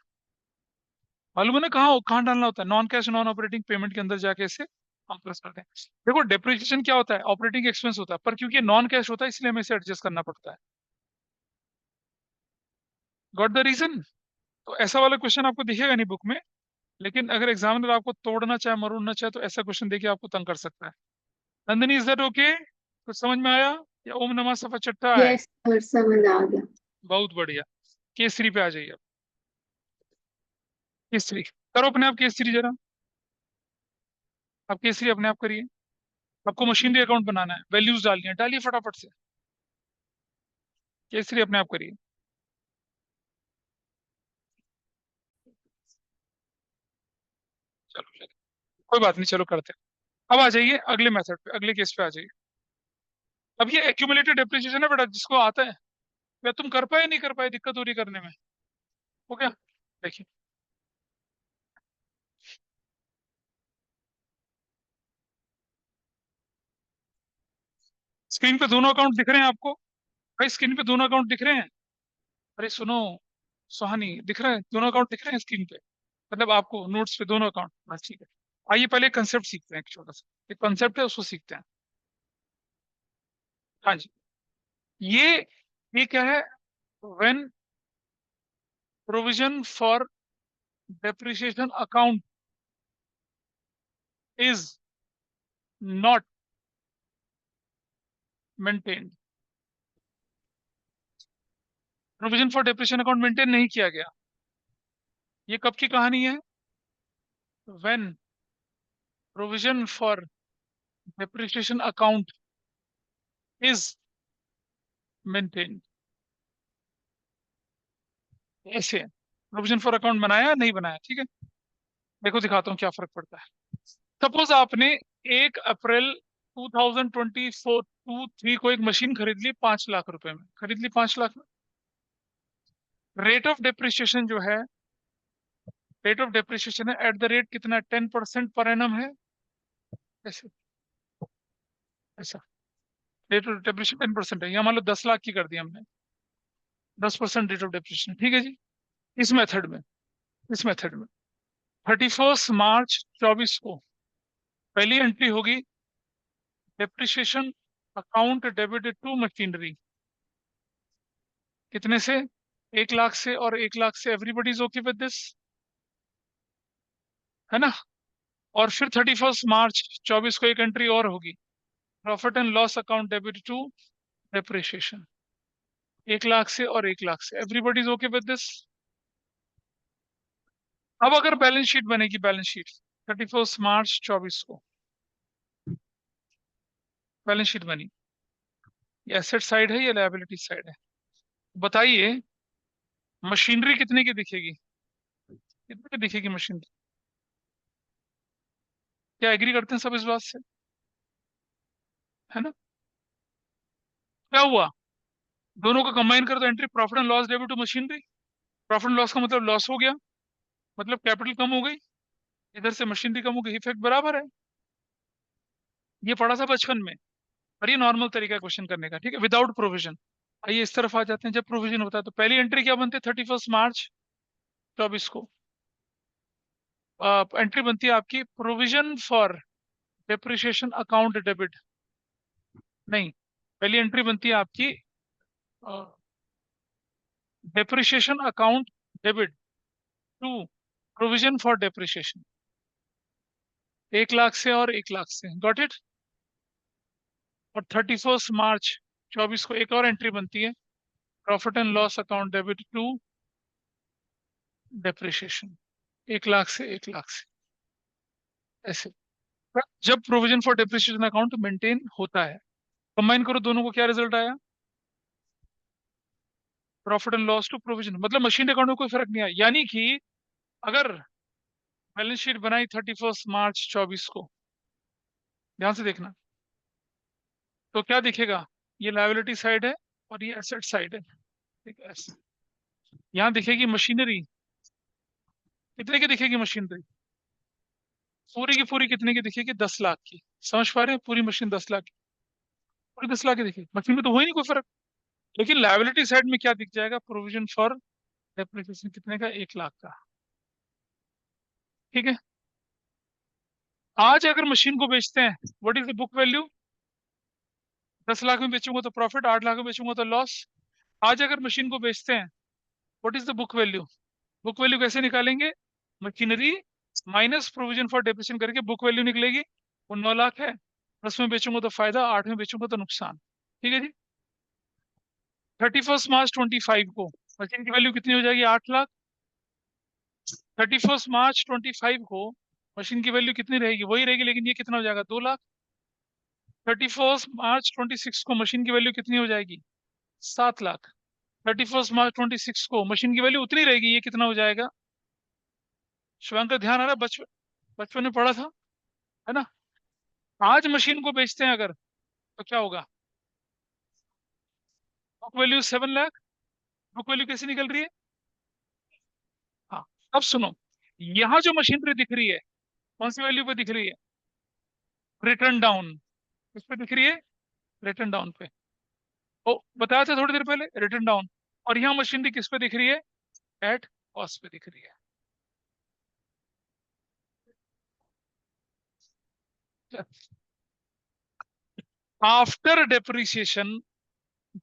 मालूम है ना कहाँ कहाँ डालना होता है? Non cash non operating payment के अंदर जाके इसे हम प्लस करते हैं। देखो डेप्रिसिएशन क्या होता है? ऑपरेटिंग एक्सपेंस होता है, पर क्योंकि नॉन कैश होता है इसलिए हमें इसे एडजस्ट करना पड़ता है। Got the reason? तो ऐसा वाला क्वेश्चन आपको दिखेगा नहीं बुक में, लेकिन अगर एग्जामिनर आपको तोड़ना चाहे मरोड़ना चाहे तो ऐसा क्वेश्चन देके आपको तंग कर सकता है। Nandini, is that okay? कुछ समझ में आया या ओम नमः सफा चट्टा है? यस सर, समझ आ गया। बहुत बढ़िया। केसरी पे आ जाइए अब। केसरी करो अपने आप, केसरी जरा। आप केसरी अपने आप करिए। आपको मशीनरी अकाउंट बनाना है, वैल्यूज डालनी है, डालिए फटाफट से। केसरी अपने आप करिए। चलो चलो, कोई बात नहीं, चलो करते हैं। अब आ जाइए अगले मेथड पे, अगले केस पे आ जाइए। अब ये एक्यूमुलेटेड डेप्रिसिएशन है बेटा, जिसको आता है। या तुम कर पाए नहीं कर पाए, दिक्कत हो रही करने में? हो गया? देखिए स्क्रीन पे दोनों अकाउंट दिख रहे हैं आपको? भाई स्क्रीन पे दोनों अकाउंट दिख रहे हैं? अरे सुनो सुहानी, दिख रहा है? दोनों अकाउंट दिख रहे हैं स्क्रीन पे? मतलब आपको नोट्स पे दोनों अकाउंट, बस ठीक है। आइए पहले कंसेप्ट सीखते हैं, एक छोटा सा एक कंसेप्ट है उसको सीखते हैं। हाँ जी। ये ये क्या है? When provision for depreciation account is not maintained. Provision for depreciation account maintain नहीं किया गया। ये कब की कहानी है? When provision for depreciation account is maintained. ऐसे प्रोविजन फॉर अकाउंट बनाया नहीं बनाया, ठीक है? देखो दिखाता हूँ क्या फर्क पड़ता है। सपोज आपने 1 अप्रैल 2024 23 को एक मशीन खरीद ली 5 लाख रुपए में, खरीद ली 5 लाख में। रेट ऑफ डेप्रिसिएशन जो है, रेट ऑफ डेप्रिसिएशन है एट द रेट कितना? 10% पर एनम है। ऐसे ऐसा रेट ऑफ डेप्रिसिएशन 10% है, या मान लो 10 लाख की कर दी हमने, 10% रेट ऑफ डेप्रिसिएशन, ठीक है जी। इस मेथड में, इस मेथड में 31 मार्च 24 को पहली एंट्री होगी, depreciation account debited to machinery. कितने से? 1 लाख से और 1 लाख से everybody is okay with this, है ना। और फिर 31 मार्च 24 को एक एंट्री और होगी, profit and loss account debit to depreciation, 1 lakh से और 1 लाख से everybody is okay with this. अब अगर बैलेंस शीट बनेगी, बैलेंस शीट 31 मार्च 24 को बैलेंस शीट बनी, ये एसेट साइड है या लायबिलिटी साइड है, बताइए मशीनरी कितने की दिखेगी, कितने की दिखेगी मशीनरी? क्या एग्री करते हैं सब इस बात से, है ना। क्या हुआ, दोनों को कंबाइन कर दो, entry profit and loss debit to machinery, profit and loss का मतलब लॉस हो गया, मतलब कैपिटल कम हो गई, इधर से मशीनरी कम हो गई, इफेक्ट बराबर है। ये पढ़ा था बचपन में, और ये नॉर्मल तरीका है क्वेश्चन करने का, ठीक है, विदाउट प्रोविजन। आइए इस तरफ आ जाते हैं, जब प्रोविजन होता है तो पहली एंट्री क्या बनती है, 31 मार्च 24 को एंट्री बनती है आपकी provision for depreciation account debit, नहीं, पहली एंट्री बनती है आपकी depreciation account debit to provision for depreciation, 1 lakh से और 1 लाख से, गॉट इट। और 31 मार्च 24 को एक और एंट्री बनती है, profit and loss account debit to depreciation, 1 lakh से 1 लाख से, ऐसे। जब provision for depreciation account maintain होता है, कंबाइन करो दोनों को, क्या रिजल्ट आया, profit and loss to provision, मतलब मशीन अकाउंट में कोई फर्क नहीं आया। यानी कि अगर बैलेंस शीट बनाई 31 मार्च 24 को, ध्यान से देखना, तो क्या दिखेगा, ये लायबिलिटी साइड है और ये एसेट साइड है, ठीक है। यहाँ दिखेगी मशीनरी, कितने की दिखेगी मशीनरी, पूरी की पूरी कितने की दिखेगी, 10 लाख की, समझ पा रहे हैं, पूरी मशीन 10 लाख की, पूरी 10 लाख की दिखेगी, मशीन में तो हो ही नहीं कोई फर्क। लेकिन लायबिलिटी साइड में क्या दिख जाएगा, प्रोविजन फॉर डेप्रिसिएशन कितने का, 1 लाख का, ठीक है। आज अगर मशीन को बेचते हैं, what is the book value, 10 lakh में बेचूंगा तो प्रॉफिट, 8 लाख में बेचूंगा तो लॉस। आज अगर मशीन को बेचते हैं, what is the book value, book value कैसे निकालेंगे, machinery minus provision for depreciation करके बुक वैल्यू निकलेगी, वो 9 लाख है, 10 में बेचूंगा तो फायदा, 8 में बेचूंगा तो नुकसान, ठीक है जी। 31 मार्च 25 को मशीन की वैल्यू कितनी हो जाएगी, 8 लाख। 31 मार्च 25 को मशीन की वैल्यू कितनी रहेगी, वही रहेगी, लेकिन ये कितना हो जाएगा, 2 लाख। 31 मार्च 26 को मशीन की वैल्यू कितनी हो जाएगी, 7 लाख। 31 मार्च 26 को मशीन की वैल्यू उतनी रहेगी, ये कितना हो जाएगा, शिवांग का ध्यान आ रहा है, बचपन बचपन में पढ़ा था, है ना। आज मशीन को बेचते हैं अगर, तो क्या होगा, book value 7 lakh, book value कैसे निकल रही है, हाँ, अब सुनो, यहाँ जो मशीनरी दिख रही है, कौन सी वैल्यू पे दिख रही है, रिटर्न डाउन, किस पे दिख रही है, रिटर्न डाउन पे, ओ बताया था थोड़ी देर पहले, रिटर्न डाउन। और यहाँ मशीनरी किस पे दिख रही है, एट कॉस्ट पे दिख रही है। आफ्टर डेप्रिसिएशन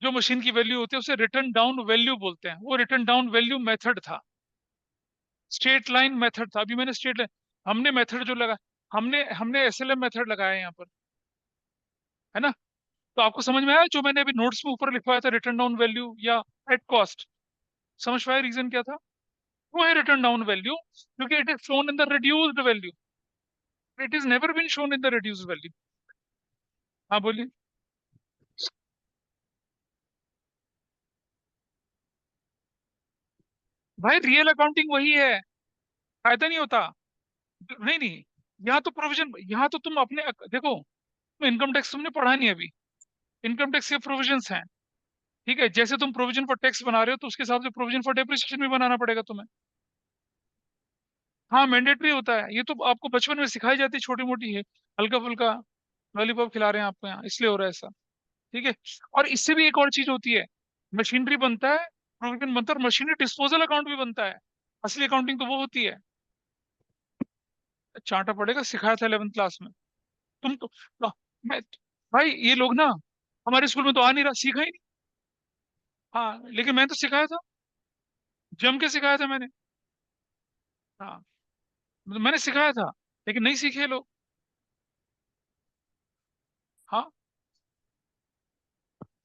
जो मशीन की वैल्यू होती है उसे रिटर्न डाउन वैल्यू बोलते हैं, वो रिटर्न डाउन वैल्यू मेथड था, स्ट्रेट लाइन मेथड था। अभी मैंने स्ट्रेट लाइन, हमने मेथड जो लगा, हमने हमने एसएलएम मेथड लगाया है यहाँ पर, है ना। तो आपको समझ में आया जो मैंने अभी नोट्स में ऊपर लिखवाया था, रिटर्न डाउन वैल्यू या एट कॉस्ट, समझ पाए रीजन क्या था, वो है रिटर्न डाउन वैल्यू, क्योंकि it is shown in the reduced value, it is never been shown in the reduced value. हाँ बोलिए। भाई रियल अकाउंटिंग वही है, फायदा नहीं होता, नहीं नहीं, यहाँ तो प्रोविजन, यहाँ तो तुम अपने देखो, इनकम टैक्स तुमने पढ़ा नहीं अभी, इनकम टैक्स के प्रोविजंस हैं, ठीक है, जैसे तुम प्रोविजन फॉर टैक्स बना रहे हो तो उसके हिसाब से प्रोविजन फॉर डेप्रिसिएशन भी बनाना पड़ेगा तुम्हें। हाँ मैंडेटरी होता है, ये तो आपको बचपन में सिखाई जाती है, छोटी मोटी है, हल्का फुल्का लॉलीपॉप खिला रहे हैं आपको यहाँ, इसलिए हो रहा है ऐसा, ठीक है। और इससे भी एक और चीज होती है, मशीनरी बनता है, प्रोविजन बनता है, और मशीनरी डिस्पोजल अकाउंट भी बनता है, असली अकाउंटिंग तो वो होती है, चांटा पड़ेगा, सिखाया था 11th क्लास में, तुम तो मैं, भाई ये लोग ना हमारे स्कूल में तो आ नहीं रहा, सीखा ही नहीं, हाँ लेकिन मैं तो सिखाया था, जम के सिखाया था मैंने। हाँ, मतलब मैंने सिखाया था, लेकिन नहीं सीखे लोग। हाँ,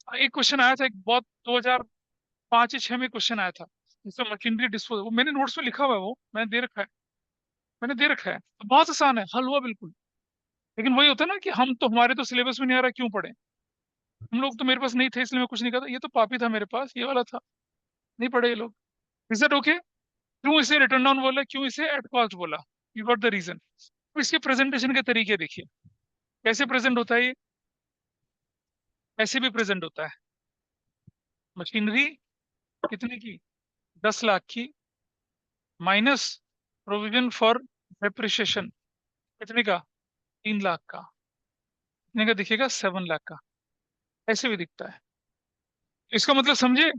एक क्वेश्चन आया था, एक बहुत 2005 या 6 में क्वेश्चन आया था, जिसमें मशीनरी डिस्पोज, वो मैंने नोट्स में लिखा हुआ है, वो मैंने दे रखा है। मैंने दे रखा है, तो बहुत आसान है, हल हुआ बिल्कुल। लेकिन वही होता है ना कि हम तो, हमारे तो सिलेबस में नहीं आ रहा, क्यों पढ़े? हम लोग तो, मेरे पास नहीं थे इसलिए मैं कुछ नहीं करता, ये तो पापी था मेरे पास, ये वाला था, नहीं पढ़े ये लोग। Is that okay? क्यों इसे रिटर्न डाउन बोला, क्यों इसे एट कॉस्ट बोला? You got the reason. तो इसके प्रेजेंटेशन के तरीके देखिए, कैसे प्रेजेंट होता है ये। ऐसे भी प्रेजेंट होता है, मशीनरी कितने की, 10 लाख की, माइनस प्रोविजन फॉर डेप्रिसिएशन कितने का, 3 लाख का। कितने का दिखेगा, 7 लाख का। ऐसे भी दिखता है। इसका मतलब समझे,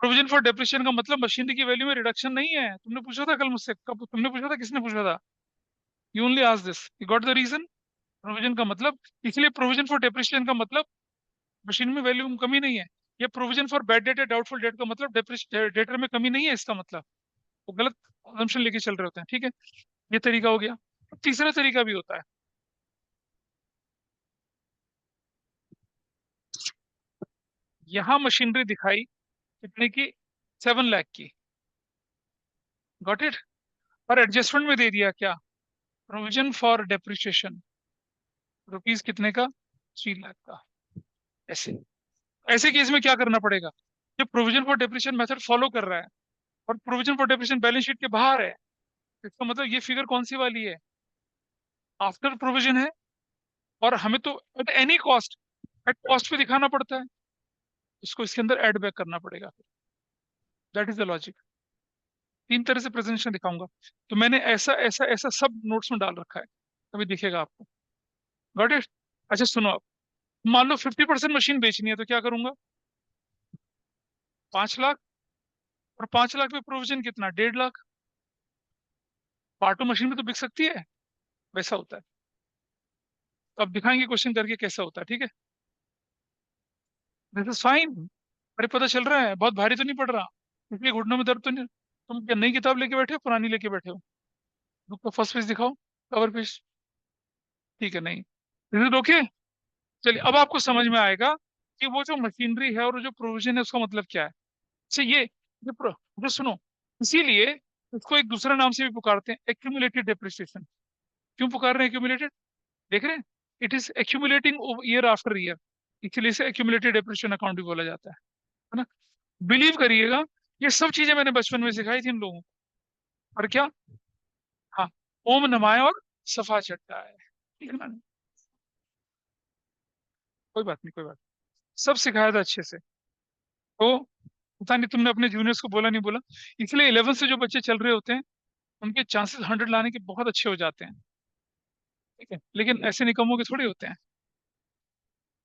प्रोविजन फॉर डेप्रिसिएशन का मतलब मशीनरी की वैल्यू में रिडक्शन नहीं है। तुमने पूछा था कल मुझसे, कब तुमने पूछा था, किसने पूछा था? You only ask this, you got the reason. Provision का मतलब, इसलिए प्रोविजन फॉर डेप्रिसिएशन का मतलब मशीन में वैल्यू में कमी नहीं है। ये प्रोविजन फॉर बैड डेट या डाउटफुल डेट का मतलब डेटर में कमी नहीं है, इसका मतलब। वो गलत assumption लेके चल रहे होते हैं, ठीक है। ये तरीका हो गया। तीसरा तरीका भी होता है, यहां मशीनरी दिखाई कितने की, 7 लाख की, गॉट इट। और एडजस्टमेंट में दे दिया क्या, प्रोविजन फॉर डेप्रिसिएशन रुपीज कितने का, 3 लाख का। ऐसे, ऐसे केस में क्या करना पड़ेगा, जब provision for depreciation method follow कर रहा है और provision for depreciation balance sheet के बाहर है, इसका मतलब ये फिगर कौन सी वाली है, आफ्टर प्रोविजन है। और हमें तो at any cost, at cost पे दिखाना पड़ता है, इसको इसके अंदर ऐड बैक करना पड़ेगा। That is the logic. 3 तरह से प्रेजेंटेशन दिखाऊंगा, तो मैंने ऐसा ऐसा ऐसा सब नोट्स में डाल रखा है, अभी दिखेगा आपको। Got it. अच्छा सुनो आप, मान लो 50% मशीन बेचनी है, तो क्या करूंगा, 5 लाख, और 5 लाख में प्रोविजन कितना, 1.5 लाख। पार्टो मशीन में तो बिक सकती है, वैसा होता है। तो अब दिखाएंगे क्वेश्चन करके कैसा होता है, ठीक है। This is fine. अरे पता चल रहा है, बहुत भारी तो नहीं पड़ रहा, इसलिए घुटनों में दर्द तो नहीं। तुम क्या नई किताब लेके बैठे हो, पुरानी लेके बैठे हो? बुक का फर्स्ट पेज दिखाओ, कवर पेज। ठीक है, नहीं, इज इट ओके? चलिए, अब आपको समझ में आएगा कि वो जो मशीनरी है और जो प्रोविजन है उसका मतलब क्या है। अच्छा, जो सुनो, इसीलिए इसको एक दूसरे नाम से भी पुकारते हैं, एक्यूमुलेटेड डेप्रिसिएशन। क्यों पुकार रहे हैं एक्यूमुलेटेड, देख रहे हैं, it is accumulating year after year, इसलिए इसे एक्यूमुलेटेड डेप्रिसिएशन अकाउंट भी बोला जाता है ना। बिलीव करिएगा, ये सब चीजें मैंने बचपन में सिखाई थी इन लोगों को। और क्या, हाँ, ओम नमाय और सफा चट्टा है, ठीक है ना। कोई बात नहीं, कोई बात नहीं। सब सिखाया था अच्छे से। तो पता नहीं तुमने अपने जूनियर्स को बोला नहीं बोला, इसलिए 11 से जो बच्चे चल रहे होते हैं, उनके चांसेस 100 लाने के बहुत अच्छे हो जाते हैं, ठीक है। लेकिन ऐसे निकम्मों के थोड़े होते हैं।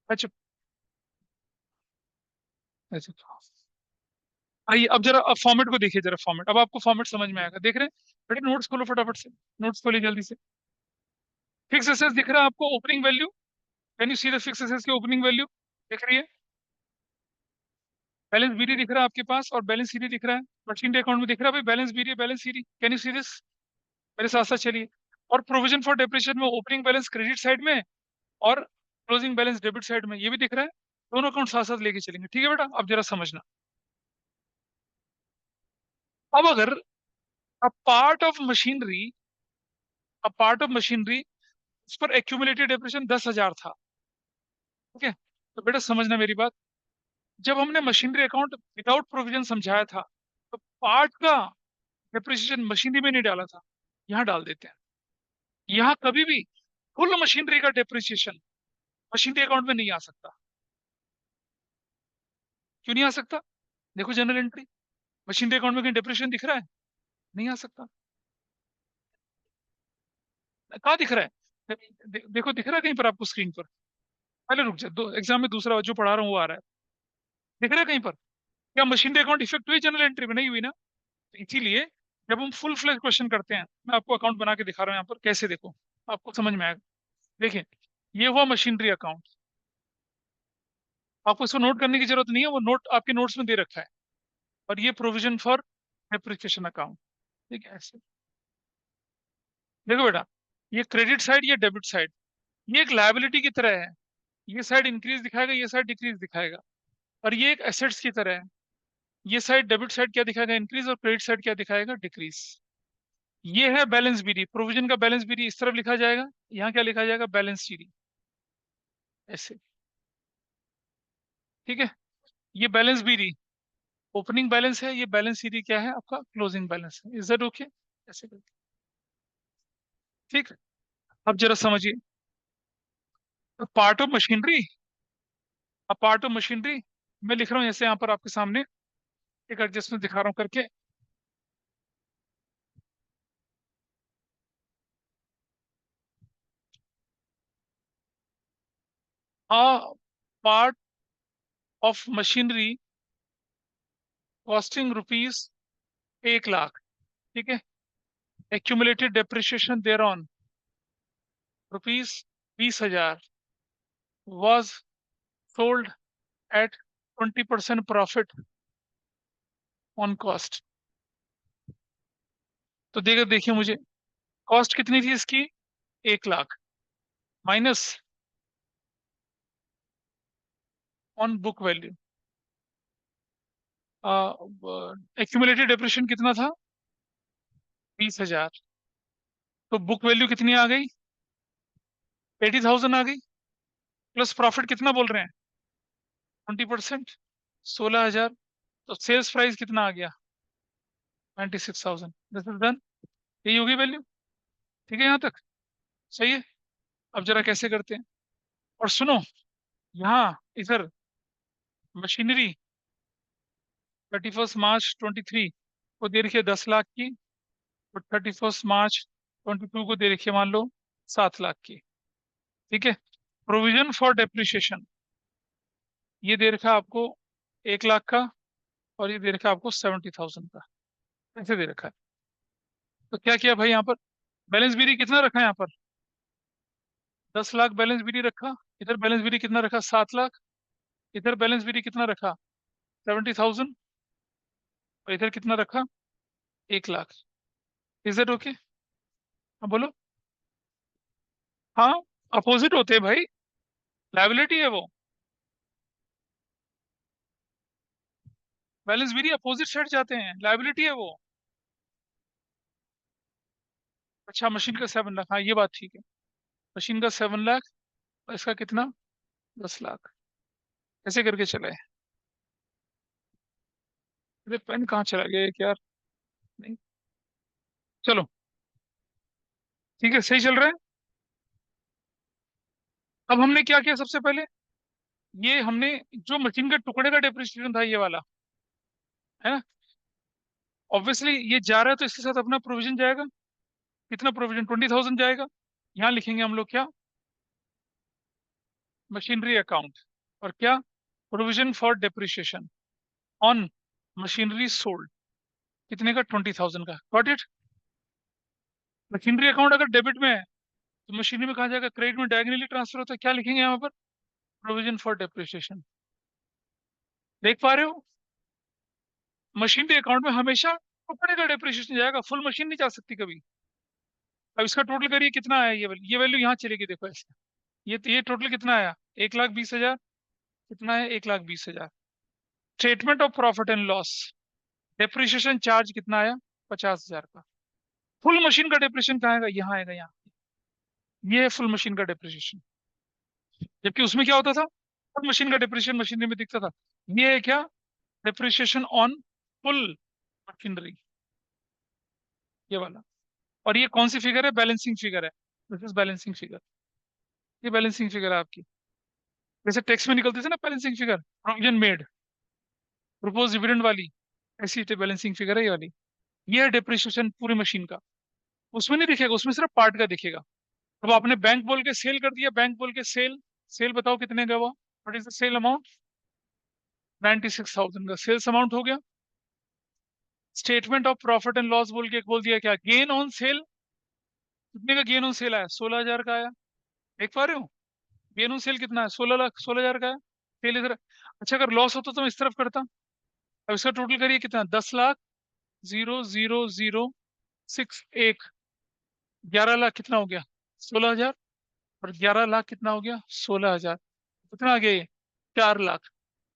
अच्छा, अच्छा, आइए अब जरा, अब फॉर्मेट को देखिए जरा, फॉर्मेट, अब आपको फॉर्मेट समझ में आएगा, देख रहे हैं। बेटे नोट्स खोलो फटाफट से, नोट्स खोलिए जल्दी से। फिक्स एसेट्स दिख रहा है आपको, opening value, can you see the fix assets की ओपनिंग वैल्यू, दिख रही है। बैलेंस बीडी दिख रहा है आपके पास, और बैलेंस सीडी दिख रहा है। मशीनरी अकाउंट में दिख रहा है भाई, balance BD, balance CD, can you see this, मेरे साथ साथ चलिए। और प्रोविजन फॉर डेप्रिसिएशन में ओपनिंग बैलेंस क्रेडिट साइड में, और क्लोजिंग बैलेंस डेबिट साइड में, ये भी दिख रहा है। दोनों अकाउंट साथ साथ लेके चलेंगे, ठीक है बेटा, अब जरा समझना। अब अगर अ part of machinery, a part of machinery, उस पर एक्यूमुलेटेड डेप्रिसिएशन 10,000 था, ठीक है। तो बेटा समझना मेरी बात, जब हमने मशीनरी अकाउंट विदाउट प्रोविजन समझाया था, तो पार्ट का डेप्रिसिएशन मशीनरी में नहीं डाला था, यहाँ डाल देते हैं। यहाँ कभी भी फुल मशीनरी का डेप्रिसिएशन मशीनरी अकाउंट में नहीं आ सकता। क्यों नहीं आ सकता? देखो जनरल एंट्री, मशीनरी अकाउंट में कहीं डेप्रिसिएशन दिख रहा है? नहीं आ सकता। कहाँ दिख रहा है? देखो दिख रहा है कहीं पर आपको स्क्रीन पर? पहले रुक जा, दो एग्जाम में दूसरा जो पढ़ा रहा हूँ वो आ रहा है, दिख रहा है कहीं पर? क्या मशीनरी अकाउंट इफेक्ट हुई जनरल एंट्री में? नहीं हुई ना। तो इसीलिए जब हम फुल फ्लेज क्वेश्चन करते हैं, मैं आपको अकाउंट बना के दिखा रहा हूँ यहाँ पर, कैसे देखो, आपको समझ में आएगा। देखिए, ये हुआ मशीनरी अकाउंट, आपको इसको नोट करने की जरूरत नहीं है, वो नोट आपके नोट्स में दे रखा है। और ये प्रोविजन फॉर डेप्रिसिएशन अकाउंट। ठीक है, ऐसे। देखो बेटा, ये क्रेडिट साइड, ये डेबिट साइड, ये एक लायबिलिटी की तरह है। ये साइड इंक्रीज दिखाएगा, ये साइड डिक्रीज दिखाएगा। और ये एक एसेट्स की तरह है। ये साइड डेबिट साइड क्या दिखाएगा, इंक्रीज, और क्रेडिट साइड क्या दिखाएगा, डिक्रीज। ये है बैलेंस बीडी, प्रोविजन का बैलेंस बीडी इस तरफ लिखा जाएगा। यहाँ क्या लिखा जाएगा, बैलेंस सीडी, ऐसे। ठीक है, ये बैलेंस बीडी ओपनिंग बैलेंस है, ये बैलेंस सीडी क्या है आपका, क्लोजिंग बैलेंस है। Is that okay? ऐसे करके। ठीक। अब जरा समझिए, पार्ट ऑफ मशीनरी, अब पार्ट ऑफ मशीनरी मैं लिख रहा हूँ जैसे यहाँ पर आपके सामने एक एडजस्टमेंट दिखा रहा हूँ करके। A part of machinery costing rupees 1 lakh. ठीक है, accumulated depreciation there on rupees 20,000 was sold at 20% profit on cost। तो देखिए देखिए मुझे, कॉस्ट कितनी थी इसकी, 1 lakh, minus on book value, accumulated depreciation कितना था, 20,000। तो बुक वैल्यू कितनी आ गई, 80,000 आ गई। प्लस प्रॉफिट कितना बोल रहे हैं, 20%, 16,000। तो सेल्स प्राइस कितना आ गया, 96,000। This is done. यही होगी वैल्यू। ठीक है यहाँ तक, सही है। अब जरा कैसे करते हैं, और सुनो, यहाँ इधर मशीनरी 31 मार्च 23 को दे रखी है 10 लाख की, और 31 मार्च 22 को दे रखी है मान लो 7 लाख की। ठीक है, प्रोविजन फॉर डेप्रिसिएशन ये दे रखा है आपको 1 लाख का, और ये दे रखा है आपको 70,000 का। ऐसे दे रखा है। तो क्या किया भाई, यहाँ पर बैलेंस बीडी कितना रखा है, यहाँ पर 10 लाख बैलेंस बीडी रखा। इधर बैलेंस बीडी कितना रखा, 7 लाख। इधर बैलेंस बीडी कितना रखा, 70,000। और इधर कितना रखा, 1 लाख। Is that okay? हाँ बोलो। हाँ, अपोजिट होते हैं भाई, लाइबिलिटी है वो। बैलेंस बीडी अपोजिट साइड जाते हैं, लाइबिलिटी है वो। अच्छा, मशीन का 7 लाख, हाँ ये बात ठीक है। मशीन का 7 लाख, और इसका कितना, 10 लाख। ऐसे करके चला है। अरे पेन कहाँ चला गया एक यार, नहीं। चलो, ठीक है, सही चल रहा है। अब हमने क्या किया सबसे पहले, ये हमने जो मशीन के टुकड़े का डेप्रिसिएशन था ये वाला, है ना, ऑब्वियसली ये जा रहा है तो इसके साथ अपना प्रोविजन जाएगा। कितना प्रोविजन, 20,000 जाएगा। यहाँ लिखेंगे हम लोग क्या, मशीनरी अकाउंट, और क्या, provision for depreciation on machinery sold, कितने का, 20,000 का। Got it? मशीनरी अकाउंट अगर डेबिट में है तो मशीनरी में कहा जाएगा, क्रेडिट में डायगनली ट्रांसफर होता है, क्या लिखेंगे यहाँ पर, प्रोविजन फॉर डेप्रिसिएशन। देख पा रहे हो, मशीनरी अकाउंट में हमेशा टुकड़े का डेप्रिसिएशन जाएगा, फुल मशीन नहीं जा सकती कभी। अब इसका टोटल करिए कितना आया, ये वैल्यू यहाँ चलेगी, देखो ऐसे। ये टोटल कितना आया, 1,20,000। कितना है, 1,20,000। Statement of profit and loss, depreciation charge कितना आया, 50,000 का। फुल मशीन का डेप्रिसिएशन कहाँ आएगा, यहाँ आएगा, यहाँ। ये है फुल मशीन का डेप्रिसिएशन। जबकि उसमें क्या होता था, फुल मशीन का डेप्रिसिएशन मशीनरी में दिखता था। ये है क्या, डेप्रिसिएशन ऑन फुल मशीनरी, ये वाला। और ये कौन सी फिगर है, बैलेंसिंग फिगर है। This is balancing figure. ये बैलेंसिंग फिगर है आपकी, जैसे टेक्स्ट में निकलती थी ना balancing figure, provision made, propose dividend वाली, ऐसी बैलेंसिंग फिगर है ये वाली। ये है डिप्रिसिएशन पूरी मशीन का। उसमें नहीं दिखेगा, उसमें सिर्फ पार्ट का दिखेगा। अब आपने बैंक बोल के सेल कर दिया, बैंक बोल के सेल, सेल बताओ कितने का हुआ, what is the sale amount, 96,000 का सेल्स अमाउंट हो गया। Statement of profit and loss बोल के एक बोल दिया, क्या, गेन ऑन सेल। कितने का गेन ऑन सेल आया, 16,000 का आया। देख पा रहे हो, गेन ऑन सेल कितना है, 16 लाख, 16,000 का है। सेल इधर। अच्छा, अगर लॉस होता तो मैं इस तरफ करता। अब इसका टोटल करिए कितना, 10 लाख, 0.0006 11 लाख कितना हो गया? 16,000। और 11 लाख कितना हो गया? 16,000। कितना आ गया ये? 4 लाख।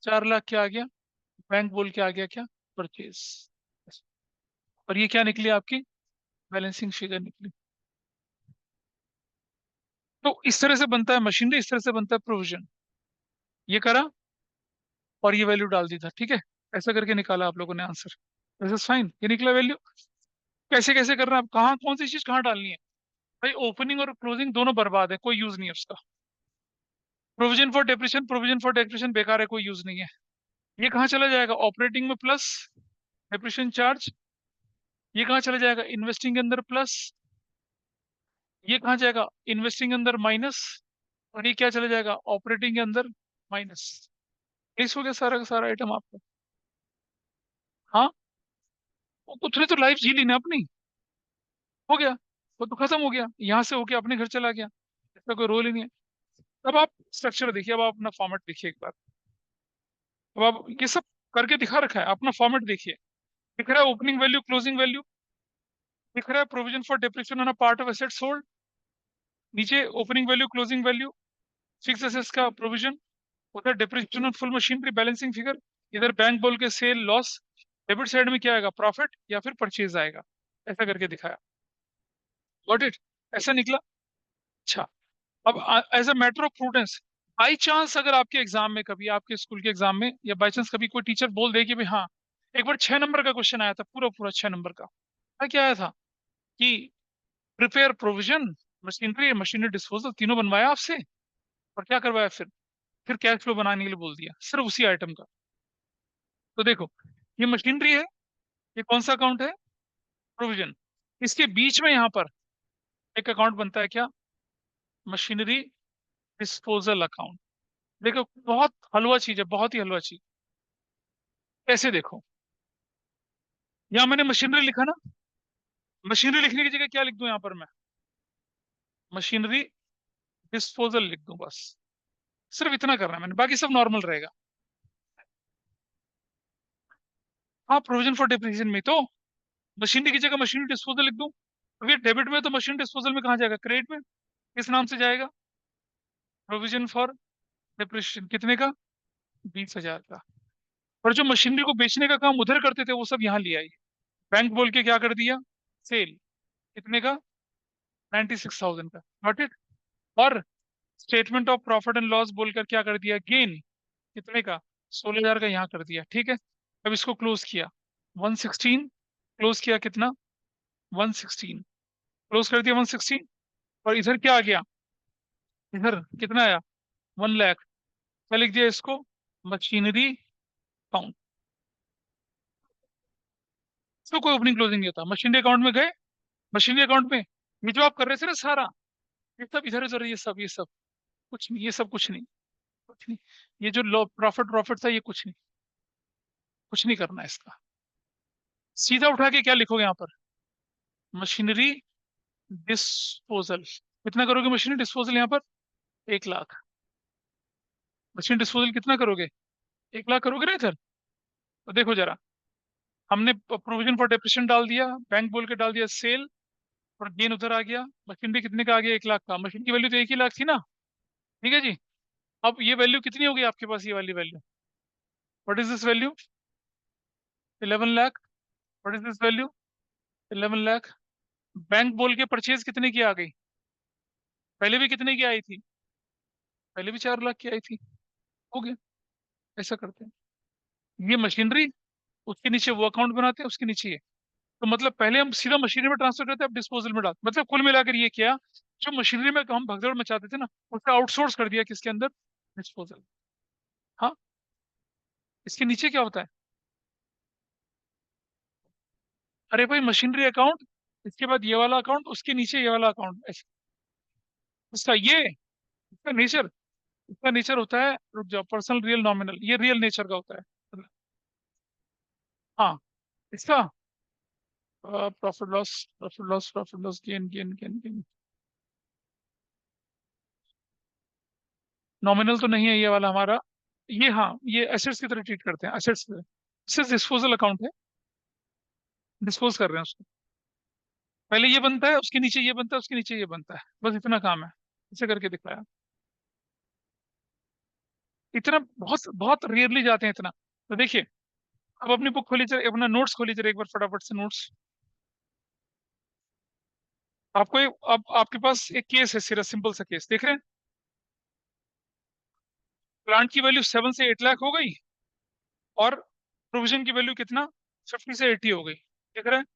4 लाख क्या आ गया? बैंक बोल के आ गया क्या? परचेज। और ये क्या निकली आपकी? बैलेंसिंग फिगर निकली। तो इस तरह से बनता है मशीनरी, इस तरह से बनता है प्रोविजन। ये करा और ये वैल्यू डाल दी था, ठीक है। ऐसा करके निकाला आप लोगों ने आंसर। दिस इज फाइन, ये निकला वैल्यू। कैसे कैसे करना है, आप कहाँ कौन सी चीज कहाँ डालनी है? भाई ओपनिंग और क्लोजिंग दोनों बर्बाद है, कोई यूज नहीं है उसका। प्रोविजन फॉर डेप्रिसिएशन बेकार है, कोई यूज नहीं है। ये कहाँ चला जाएगा? ऑपरेटिंग में प्लस डेप्रिसिएशन चार्ज। ये कहाँ चला जाएगा? इन्वेस्टिंग के अंदर प्लस। ये कहाँ जाएगा? इन्वेस्टिंग के अंदर माइनस। और ये क्या चला जाएगा? ऑपरेटिंग के अंदर माइनस। इस हो गया सारा का सारा आइटम आपका। हाँ, वो उतने तो लाइफ जी ली ना अपनी। हो गया, वो तो खत्म हो गया, यहाँ से होके अपने घर चला गया। इसका कोई रोल ही नहीं है। अब आप स्ट्रक्चर देखिए, अब आप अपना फॉर्मेट देखिए एक बार। अब आप ये सब करके दिखा रखा है, अपना फॉर्मेट देखिए। दिख रहा है ओपनिंग वैल्यू, क्लोजिंग वैल्यू। दिख रहा है provision for depreciation on a part of asset sold. नीचे opening value, closing value, fix assets का प्रोविजन। उधर depreciation on full machinery balancing figure. इधर बैंक बोल के सेल लॉस। डेबिट साइड में क्या आएगा? प्रॉफिट या फिर परचेज आएगा। ऐसा करके दिखाया। Got it? ऐसा निकला। अच्छा, अब as a matter of prudence, by chance अगर आपके एग्जाम में कभी, आपके स्कूल के एग्जाम में या बाई चांस कभी कोई टीचर बोल दे कि भाई हाँ, एक बार 6 नंबर का क्वेश्चन आया था, पूरा पूरा 6 नंबर का। क्या आया था कि prepare provision, machinery, machinery disposal तीनों बनवाया आपसे। और क्या करवाया फिर कैश फ्लो बनाने के लिए बोल दिया, सिर्फ उसी आइटम का। तो देखो, ये मशीनरी है। ये कौन सा अकाउंट है? प्रोविजन। इसके बीच में यहाँ पर एक अकाउंट बनता है, क्या? Machinery disposal account. देखो, बहुत हलवा चीज है, बहुत ही हलवा चीज। कैसे देखो, यहाँ मैंने मशीनरी लिखा ना। मशीनरी लिखने की जगह क्या लिख दूं यहाँ पर मैं? मशीनरी डिस्पोजल लिख दूं बस। सिर्फ इतना करना है मैंने, बाकी सब नॉर्मल रहेगा। हाँ, प्रोविजन फॉर डिप्रिसिएशन में तो मशीनरी की जगह मशीनरी डिस्पोजल लिख दूं। अगर डेबिट में तो मशीन डिस्पोजल में कहाँ जाएगा? क्रेडिट में। किस नाम से जाएगा? Provision for depreciation. कितने का? 20,000 का। और जो मशीनरी को बेचने का काम उधर करते थे वो सब यहाँ ले आई। बैंक बोल के क्या कर दिया? सेल। कितने का? 96,000 का। Got it? और statement of profit and loss बोलकर क्या कर दिया? गेन। कितने का? 16,000 का यहाँ कर दिया, ठीक है। अब इसको क्लोज किया 116। क्लोज किया कितना? 116। क्लोज कर दिया 116। और इधर क्या आ गया? इधर कितना आया? 1 लाख। क्या लिख दिया इसको? Machinery account. इसको कोई ओपनिंग क्लोजिंग नहीं होता, मशीनरी अकाउंट में गए। मशीनरी अकाउंट में ये जो आप कर रहे थे ना सारा, ये सब इधर उधर, ये सब कुछ नहीं, ये सब कुछ नहीं, कुछ नहीं। ये जो लो प्रॉफिट प्रॉफिट था, ये कुछ नहीं करना है इसका। सीधा उठा के क्या लिखोगे यहाँ पर? Machinery disposal. कितना करोगे मशीनरी डिस्पोजल यहाँ पर? 1 लाख। मशीन डिस्पोजल कितना करोगे? 1 लाख करोगे ना इधर। तो देखो जरा, हमने प्रोविजन फॉर डेप्रिसिएशन डाल दिया, बैंक बोल के डाल दिया सेल। और गेन उधर आ गया। मशीन भी कितने का आ गया? 1 लाख का। मशीन की वैल्यू तो 1 ही लाख थी ना। ठीक है जी। अब ये वैल्यू कितनी होगी आपके पास? ये वाली value, what is this value? 11 lakh. What is this value? 11 lakh. Bank बोल के परचेज कितने की आ गई? पहले भी कितने की आई थी? पहले भी 4 लाख की आई थी। हो गया। ऐसा करते हैं। ये मशीनरी, उसके नीचे वो अकाउंट बनाते हैं, उसके नीचे ये। तो मतलब पहले हम सीधा मशीनरी में ट्रांसफर करते हैं, अब डिस्पोजल में डालते, मतलब कुल मिलाकर ये किया। जो मशीनरी में हम भगदड़ मचाते थे ना, उसे आउटसोर्स कर दिया किसके अंदर? डिस्पोजल। हाँ। इसके नीचे क्या होता है? अरे भाई, मशीनरी अकाउंट, इसके बाद ये वाला अकाउंट, उसके नीचे ये वाला अकाउंट, इसका ये, इसका नेचर होता है, रुक जाओ, पर्सनल रियल नॉमिनल, ये रियल नेचर का होता है। हाँ। इसका profit loss gain gain gain gain. Nominal तो नहीं है ये वाला हमारा। ये हाँ, ये एसेट्स की तरह ट्रीट करते हैं, एसेट्स। एसेट्स डिस्पोजल अकाउंट है। डिस्पोज कर रहे हैं उसको। पहले ये बनता है, उसके नीचे ये बनता है, उसके नीचे ये बनता है, बस इतना काम है। इसे करके दिखाया। इतना बहुत बहुत रेयरली जाते हैं इतना। तो देखिए, अब अपनी बुक खोली चले, अपना नोट्स खोली चले एक बार फटाफट से नोट्स। आपको अब आपके पास एक केस है, सिर्फ सिंपल सा केस देख रहे हैं। प्लांट की वैल्यू 7 से 8 लाख हो गई, और प्रोविजन की वैल्यू कितना, 50 से 80 हो गई, देख रहे हैं।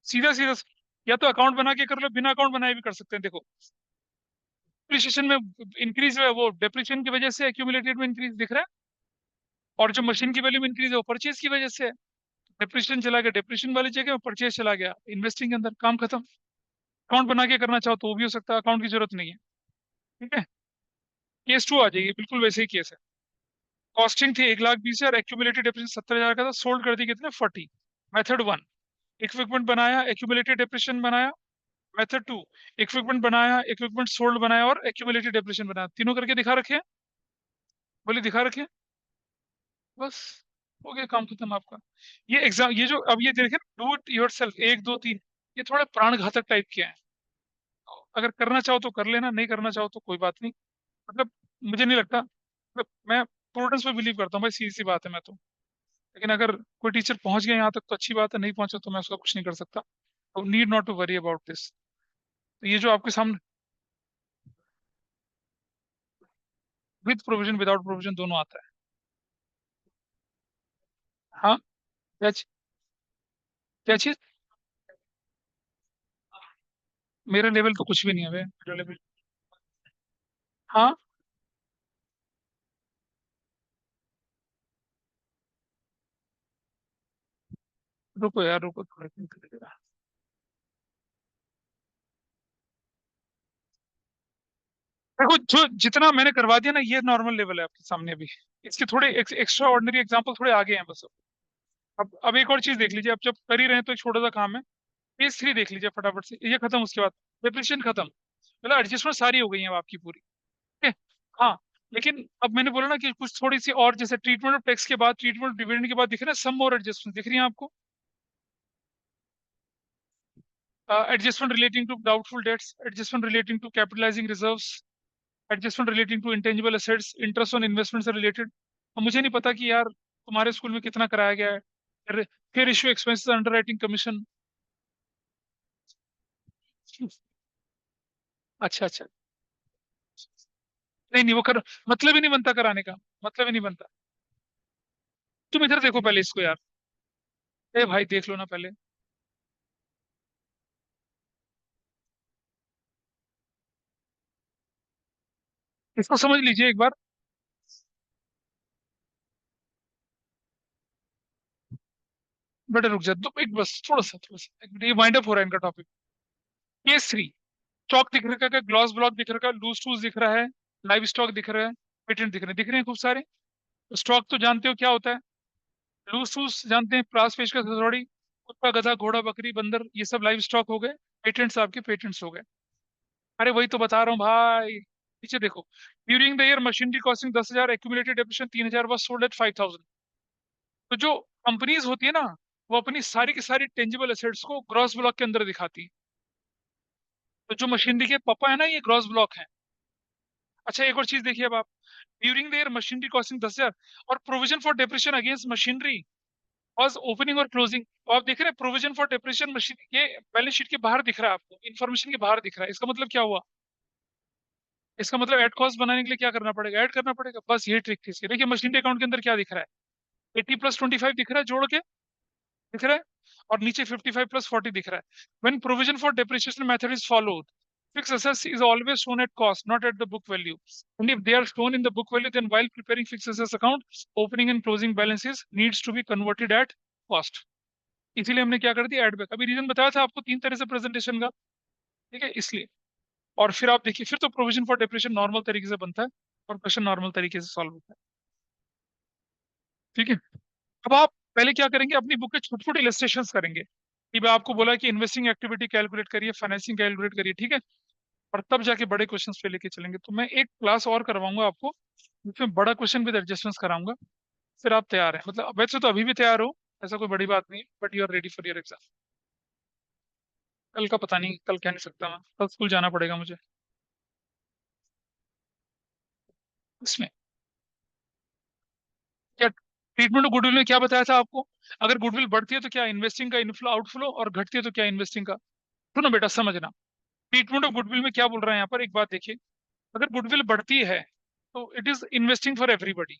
सीधा सीधा, या तो अकाउंट बना के कर लो, बिना अकाउंट बनाए भी कर सकते हैं। देखो, डिप्रिसिएशन में इंक्रीज है, वो डेप्रिसिएशन की वजह से एक्यूमुलेटेड में इंक्रीज दिख रहा है। और जो मशीन की वैल्यू में इंक्रीज है वो परचेज की वजह से है। डेप्रिसिएशन चला गया डेप्रिसिएशन वाली जगह, परचेज चला गया इन्वेस्टिंग के अंदर, काम खत्म। अकाउंट बना के करना चाहो तो वो भी हो सकता है, अकाउंट की जरूरत नहीं है। ठीक है। केस 2 आ जाइए, बिल्कुल वैसे ही केस है। कॉस्टिंग थी 1,20,000, एक्यूमुलेटेड डेप्रिसिएशन 70,000 का था, सोल्ड कर दी कितने, 40। मेथड 1, इक्विपमेंट बनाया, एक्यूमुलेटेड डेप्रिसिएशन बनाया। मेथड 2, इक्विपमेंट बनाया, इक्विपमेंट सोल्ड बनाया, और एक्यूमुलेटेड डेप्रिसिएशन बनाया, तीनों करके दिखा रखे हैं। बोले दिखा रखे हैं, बस हो गया काम खत्म आपका। ये एग्जाम, ये जो अब ये देखें, डू इट योर सेल्फ, 1 2 3, ये थोड़े प्राण घातक टाइप के हैं। अगर करना चाहो तो कर लेना, नहीं करना चाहो तो कोई बात नहीं। मतलब मुझे नहीं लगता, मतलब मैं प्रूडेंस पे बिलीव करता हूँ भाई, सीधी सी बात है मैं तो। लेकिन अगर कोई टीचर पहुंच गया यहाँ तक तो अच्छी बात है, नहीं पहुंचा तो मैं उसका कुछ नहीं कर सकता। तो need not to worry about this. तो ये जो आपके सामने, विद प्रोविजन विदाउट प्रोविजन दोनों आता है। हाँ, क्या चीज? मेरा लेवल तो कुछ भी नहीं है बे, मेरा लेवल। हाँ, रुको यार, रुको थोड़ा think। देखो, जो जितना मैंने करवा दिया ना, ये नॉर्मल लेवल है आपके सामने अभी। इसके थोड़े एक्स्ट्रा ऑर्डिनरी एग्जाम्पल थोड़े आगे हैं बस। अब एक और चीज देख लीजिए, अब जब कर ही रहे हैं तो एक छोटा सा काम है। पेज 3 देख लीजिए फटाफट से, ये खत्म, उसके बाद डिप्रेशन खत्म, मतलब एडजस्टमेंट सारी हो गई है अब आपकी पूरी। ठीक है। हाँ, लेकिन अब मैंने बोला ना कि कुछ थोड़ी सी और, जैसे ट्रीटमेंट ऑफ टैक्स के बाद, ट्रीटमेंट ऑफ डिविडेंड के बाद दिख रहा है सम और एडजस्टमेंट दिख रही है आपको। Adjustment relating to doubtful debts, adjustment relating to capitalising reserves, adjustment relating to intangible assets, interest on investment से रिलेटेड। अब मुझे नहीं पता कि यार तुम्हारे स्कूल में कितना कराया गया है। फिर issue expenses under writing commission. अच्छा अच्छा। नहीं नहीं, वो कर, मतलब ही नहीं बनता कराने का, मतलब ही नहीं बनता। तुम इधर देखो पहले इसको यार। ए भाई देख लो ना पहले, इसको समझ लीजिए एक बार। बेटा रुक जा, तो एक बस थोड़ा सा एक मिनट, ये वाइंड अप हो रहा है इनका टॉपिक। केस 3, स्टॉक दिख रखा है, ग्लॉस ब्लॉक दिख रखा है, लूज टूज दिख रहा है, लाइव स्टॉक दिख रहा है, पेटेंट दिख रहे हैं खूब सारे। स्टॉक तो जानते हो क्या होता है, लूज टूज जानते हैं, प्रास पेशकश हथौड़ी, कुत्ता गधा घोड़ा बकरी बंदर, ये सब लाइव स्टॉक हो गए। पेटेंट्स आपके पेटेंट्स हो गए। अरे वही तो बता रहा हूँ भाई, नीचे देखो। During the year machinery costing 10,000, accumulated depreciation 3,000, was sold at 5,000। तो जो कंपनीज होती है ना, वो अपनी सारी की सारी टेंजिबल एसेट्स को ग्रॉस ब्लॉक के अंदर दिखाती है। तो जो मशीनरी के पापा है ना, ये ग्रॉस ब्लॉक है। अच्छा, एक और चीज देखिए अब आप, during the year machinery costing 10,000, और provision for depreciation against machinery was opening और क्लोजिंग। तो आप देख रहे हैं प्रोविजन फॉर डेप्रिसिएशन मशीन, ये बैलेंस शीट के बाहर दिख रहा है आपको, इन्फॉर्मेशन के बाहर दिख रहा है। इसका मतलब क्या हुआ, इसका मतलब एड कॉस्ट बनाने के लिए क्या करना पड़ेगा, ऐड करना पड़ेगा, बस ये ट्रिक थी इसकी। देखिए मशीनरी अकाउंट के अंदर क्या दिख रहा है, 80+25 दिख रहा है जोड़ के, दिख रहा है। और नीचे 55+40 दिख रहा है। When provision for depreciation method is followed, fixed assets is always shown at cost, not at the book value. And if they are shown in the book value, then while preparing fixed assets account, opening and closing balances needs to be converted at cost. इसीलिए हमने क्या कर दिया, add back. अभी reason बताया था आपको 3 तरह से प्रेजेंटेशन का। ठीक है, इसलिए। और फिर आप देखिए, फिर तो प्रोविजन फॉर डेप्रिसिएशन नॉर्मल तरीके से बनता है, और क्वेश्चन नॉर्मल तरीके से सॉल्व होता है। ठीक है। अब आप पहले क्या करेंगे, अपनी बुक के छोटे छोटे इलस्ट्रेशन करेंगे, कि मैं आपको बोला कि इन्वेस्टिंग एक्टिविटी कैलकुलेट करिए, फाइनेंसिंग कैलकुलेट करिए, ठीक है। और तब जाके बड़े क्वेश्चंस पे लेके चलेंगे। तो मैं एक क्लास और करवाऊंगा आपको, जिसमें बड़ा क्वेश्चन विद एडजस्टमेंट्स कराऊंगा। फिर आप तैयार हैं, मतलब वैसे तो अभी भी तैयार हो, ऐसा कोई बड़ी बात नहीं, but you are ready for your exam. कल का पता नहीं, कल कह नहीं सकता मैं, कल स्कूल जाना पड़ेगा मुझे। इसमें क्या ट्रीटमेंट ऑफ गुडविल में क्या बताया था आपको? अगर गुडविल बढ़ती है तो क्या इन्वेस्टिंग का इनफ्लो आउटफ्लो, और घटती है तो क्या इन्वेस्टिंग का। सुनो बेटा, समझना। ट्रीटमेंट ऑफ गुडविल में क्या बोल रहे हैं यहाँ पर, एक बात देखिए। अगर गुडविल बढ़ती है तो it is investing for everybody.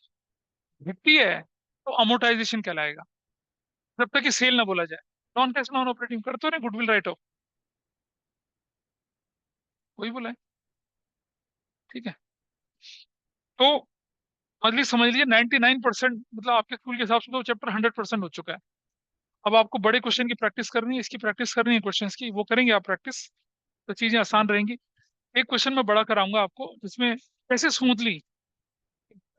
घटती है तो अमोर्टाइजेशन कहलाएगा, जब तक कि सेल ना बोला जाए। नॉन कैश नॉन ऑपरेटिंग करते हो ना गुडविल राइट ऑफ, वही बोला है। ठीक है, तो अगली समझ लीजिए 99%, मतलब आपके स्कूल के हिसाब से तो चैप्टर 100% हो चुका है। अब आपको बड़े क्वेश्चन की प्रैक्टिस करनी है, इसकी प्रैक्टिस करनी है, क्वेश्चंस की, वो करेंगे आप प्रैक्टिस, तो चीजें आसान रहेंगी। एक क्वेश्चन मैं बड़ा कराऊंगा आपको, जिसमें कैसे स्मूथली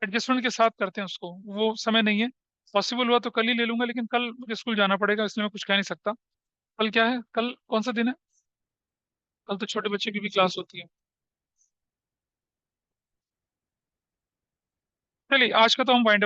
एडजस्टमेंट के साथ करते हैं उसको, वो समय नहीं है। पॉसिबल हुआ तो कल ही ले लूंगा, लेकिन कल मुझे स्कूल जाना पड़ेगा, इसलिए मैं कुछ कह नहीं सकता। कल क्या है, कल कौन सा दिन है? कल तो छोटे बच्चे की भी क्लास होती है। चलिए आज का तो हम वाइंड